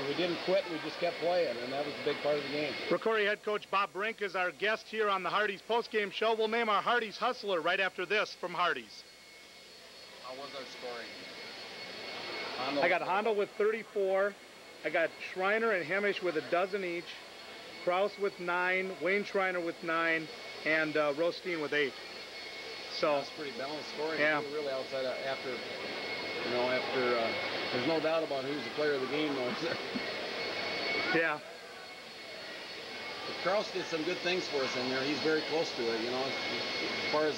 we didn't quit. We just kept playing, and that was a big part of the game. ROCORI head coach Bob Brink is our guest here on the Hardee's postgame show. We'll name our Hardee's Hustler right after this from Hardee's. How was our scoring? I got Hondo with 34. I got Schreiner and Hemish with a dozen each. Krause with 9, Wayne Schreiner with 9, and Rothstein with 8. So that's pretty balanced scoring. Yeah. Really outside after there's no doubt about who's the player of the game, though. Yeah. But Krause did some good things for us in there. He's very close to it, you know, as far as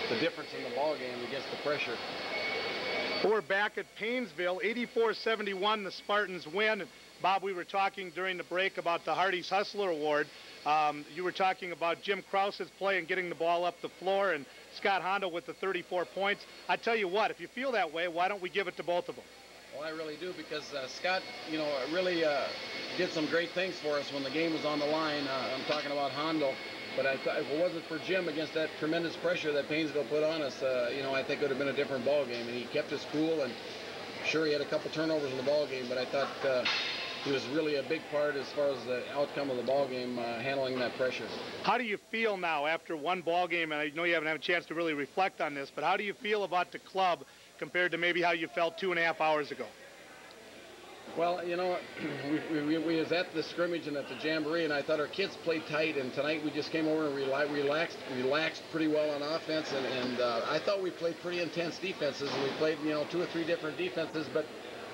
the difference in the ball game against the pressure. We're back at Paynesville, 84-71, the Spartans win. And Bob, we were talking during the break about the Hardee's Hustler Award. You were talking about Jim Krause's play and getting the ball up the floor, and Scott Hondo with the 34 points. I tell you what, if you feel that way, why don't we give it to both of them? Well, I really do, because Scott, you know, really did some great things for us when the game was on the line. I'm talking about Hondo. But if it wasn't for Jim against that tremendous pressure that Paynesville put on us, you know, I think it would have been a different ball game. And he kept us cool, and sure, he had a couple turnovers in the ball game, but I thought he was really a big part as far as the outcome of the ball game, handling that pressure. How do you feel now after one ball game? And I know you haven't had a chance to really reflect on this, but how do you feel about the club compared to maybe how you felt 2.5 hours ago? Well, you know, we was at the scrimmage and at the jamboree, and I thought our kids played tight, and tonight we just came over and relaxed pretty well on offense, and I thought we played pretty intense defenses, and we played, you know, 2 or 3 different defenses, but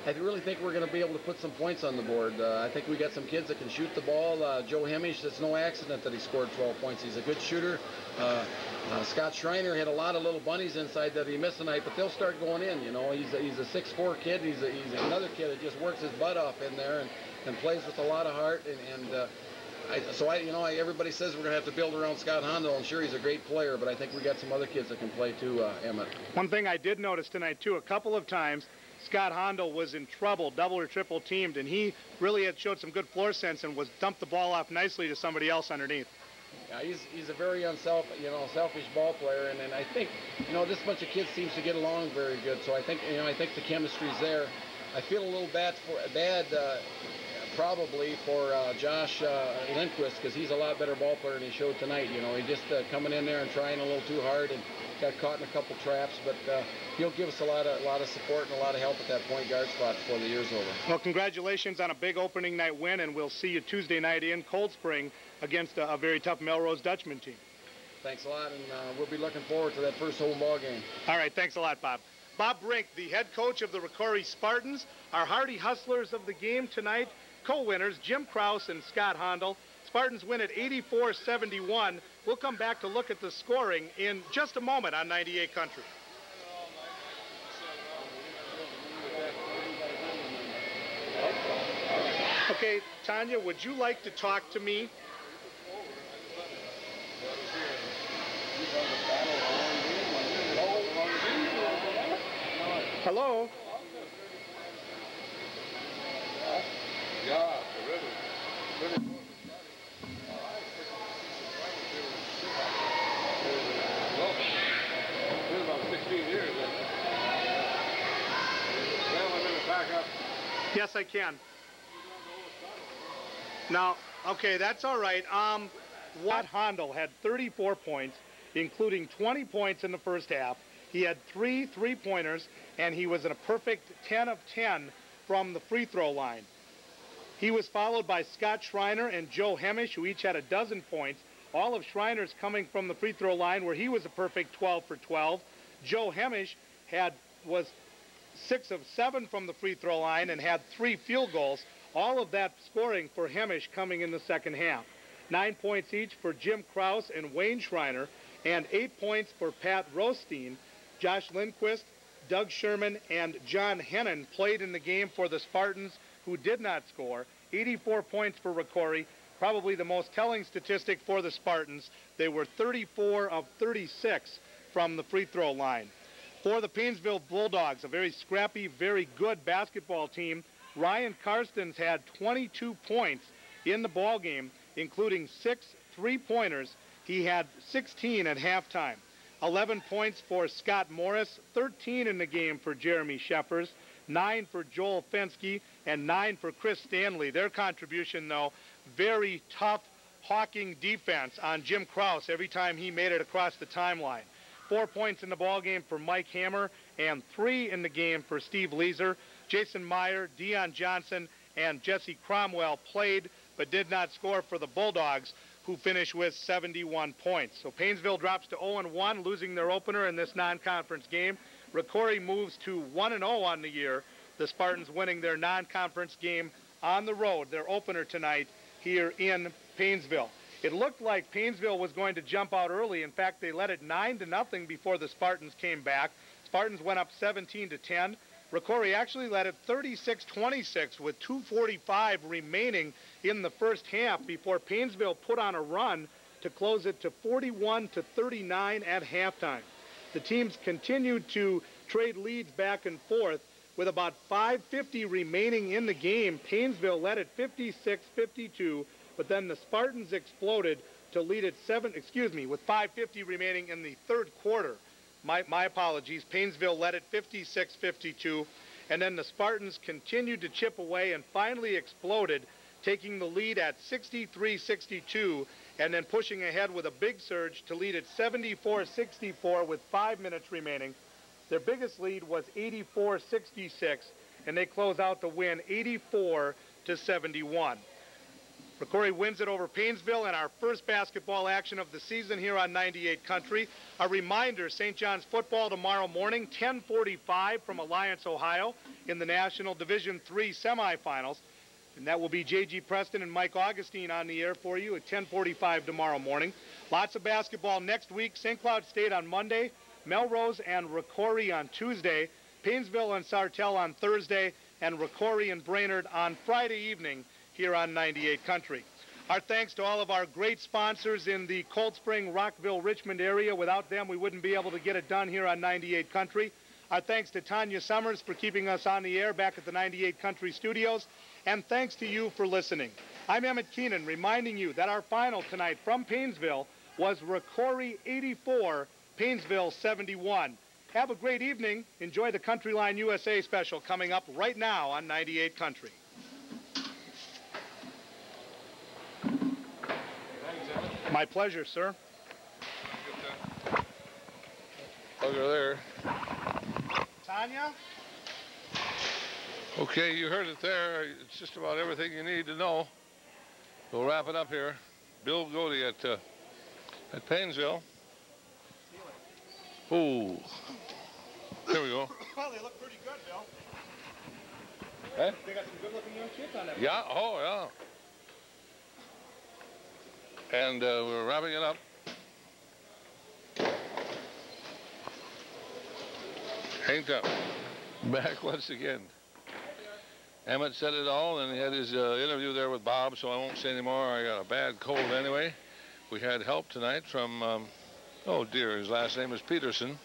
I really think we're going to be able to put some points on the board. I think we got some kids that can shoot the ball. Joe Hemish, it's no accident that he scored 12 points. He's a good shooter. Scott Schreiner had a lot of little bunnies inside that he missed tonight, but they'll start going in. You know, he's a 6'4" kid. He's another kid that just works his butt off in there and plays with a lot of heart. Everybody says we're going to have to build around Scott Hondo, and sure, he's a great player, but I think we got some other kids that can play too, Emmett. One thing I did notice tonight too, a couple of times, Scott Hondo was in trouble, double or triple teamed, and he really had showed some good floor sense and was dumped the ball off nicely to somebody else underneath. Yeah, he's a very selfish ball player, and I think, you know, this bunch of kids seems to get along very good. So I think the chemistry's there. I feel a little bad probably for Josh Lindquist, because he's a lot better ball player than he showed tonight. You know, he just coming in there and trying a little too hard and got caught in a couple traps, but he'll give us a lot of support and a lot of help at that point guard spot before the year's over. Well, congratulations on a big opening night win, and we'll see you Tuesday night in Cold Spring against a very tough Melrose Dutchman team. Thanks a lot, and we'll be looking forward to that first home ball game. All right, thanks a lot, Bob. Bob Brink, the head coach of the ROCORI Spartans, our Hardy Hustlers of the game tonight, co-winners Jim Krause and Scott Hondo. Spartans win at 84-71. We'll come back to look at the scoring in just a moment on 98 Country. Okay, Tanya, would you like to talk to me? Hello? Yeah, really. Been about 16 years. Well, I'm going to back up. Yes, I can. Now, okay, that's all right. Watt Hondel had 34 points, including 20 points in the first half. He had 3 3-pointers, and he was in a perfect 10 of 10 from the free throw line. He was followed by Scott Schreiner and Joe Hemish, who each had a dozen points. All of Schreiner's coming from the free throw line, where he was a perfect 12 for 12. Joe Hemish was 6 of 7 from the free throw line and had 3 field goals. All of that scoring for Hemish coming in the second half. 9 points each for Jim Krause and Wayne Schreiner, and 8 points for Pat Rothstein. Josh Lindquist, Doug Sherman, and John Hennon played in the game for the Spartans, who did not score. 84 points for ROCORI, probably the most telling statistic for the Spartans. They were 34 of 36 from the free throw line. For the Paynesville Bulldogs, a very scrappy, very good basketball team, Ryan Karstens had 22 points in the ball game, including 6 3-pointers. He had 16 at halftime. 11 points for Scott Morris, 13 in the game for Jeremy Sheffers, 9 for Joel Fensky, and 9 for Chris Stanley. Their contribution, though, very tough hawking defense on Jim Krause every time he made it across the timeline. 4 points in the ball game for Mike Hammer, and 3 in the game for Steve Leeser. Jason Meyer, Deion Johnson, and Jesse Cromwell played but did not score for the Bulldogs, who finished with 71 points. So Paynesville drops to 0-1, losing their opener in this non-conference game. ROCORI moves to 1-0 on the year, the Spartans winning their non-conference game on the road, their opener tonight here in Paynesville. It looked like Paynesville was going to jump out early. In fact, they led it 9-0 before the Spartans came back. Spartans went up 17-10. ROCORI actually led it 36-26 with 2:45 remaining in the first half before Paynesville put on a run to close it to 41-39 at halftime. The teams continued to trade leads back and forth with about 5:50 remaining in the game. Paynesville led it 56-52, but then the Spartans exploded to lead it with 5:50 remaining in the third quarter. My apologies. Paynesville led it 56-52, and then the Spartans continued to chip away and finally exploded, taking the lead at 63-62, and then pushing ahead with a big surge to lead at 74-64 with 5 minutes remaining. Their biggest lead was 84-66, and they close out the win 84-71. ROCORI wins it over Paynesville in our first basketball action of the season here on 98 Country. A reminder, St. John's football tomorrow morning, 10:45 from Alliance, Ohio, in the National Division III semifinals. And that will be J.G. Preston and Mike Augustine on the air for you at 10:45 tomorrow morning. Lots of basketball next week. St. Cloud State on Monday, Melrose and ROCORI on Tuesday, Paynesville and Sartell on Thursday, and ROCORI and Brainerd on Friday evening here on 98 Country. Our thanks to all of our great sponsors in the Cold Spring, Rockville, Richmond area. Without them, we wouldn't be able to get it done here on 98 Country. Our thanks to Tanya Summers for keeping us on the air back at the 98 Country studios. And thanks to you for listening. I'm Emmett Keenan, reminding you that our final tonight from Paynesville was ROCORI 84, Paynesville 71. Have a great evening. Enjoy the Country Line USA special coming up right now on 98 Country. My pleasure, sir. Over there. Tanya? Okay, you heard it there. It's just about everything you need to know. We'll wrap it up here. Bill Godey at Paynesville. Ooh. There we go. Well, they look pretty good, Bill. Hey? They got some good-looking young kids on that. Yeah, oh, yeah. And we're wrapping it up. Hank up. Back once again. Emmett said it all, and he had his interview there with Bob, so I won't say anymore. I got a bad cold anyway. We had help tonight from, oh dear, his last name is Peterson.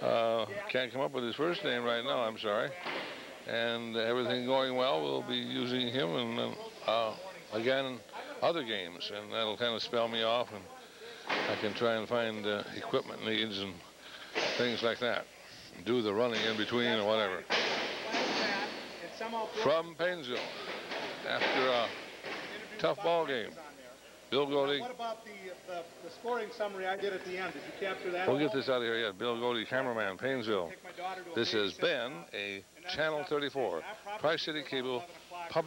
Can't come up with his first name right now, I'm sorry. And everything going well, we'll be using him, and again, other games, and that'll kind of spell me off, and I can try and find equipment needs and things like that. Do the running in between or whatever. From Paynesville, after a tough ball game, Bill Godey. What about the scoring summary I did at the end? Did you capture that? We'll get this out of here yet. Bill Godey, cameraman, Paynesville. This has been a Channel 34, Tri-City Cable Public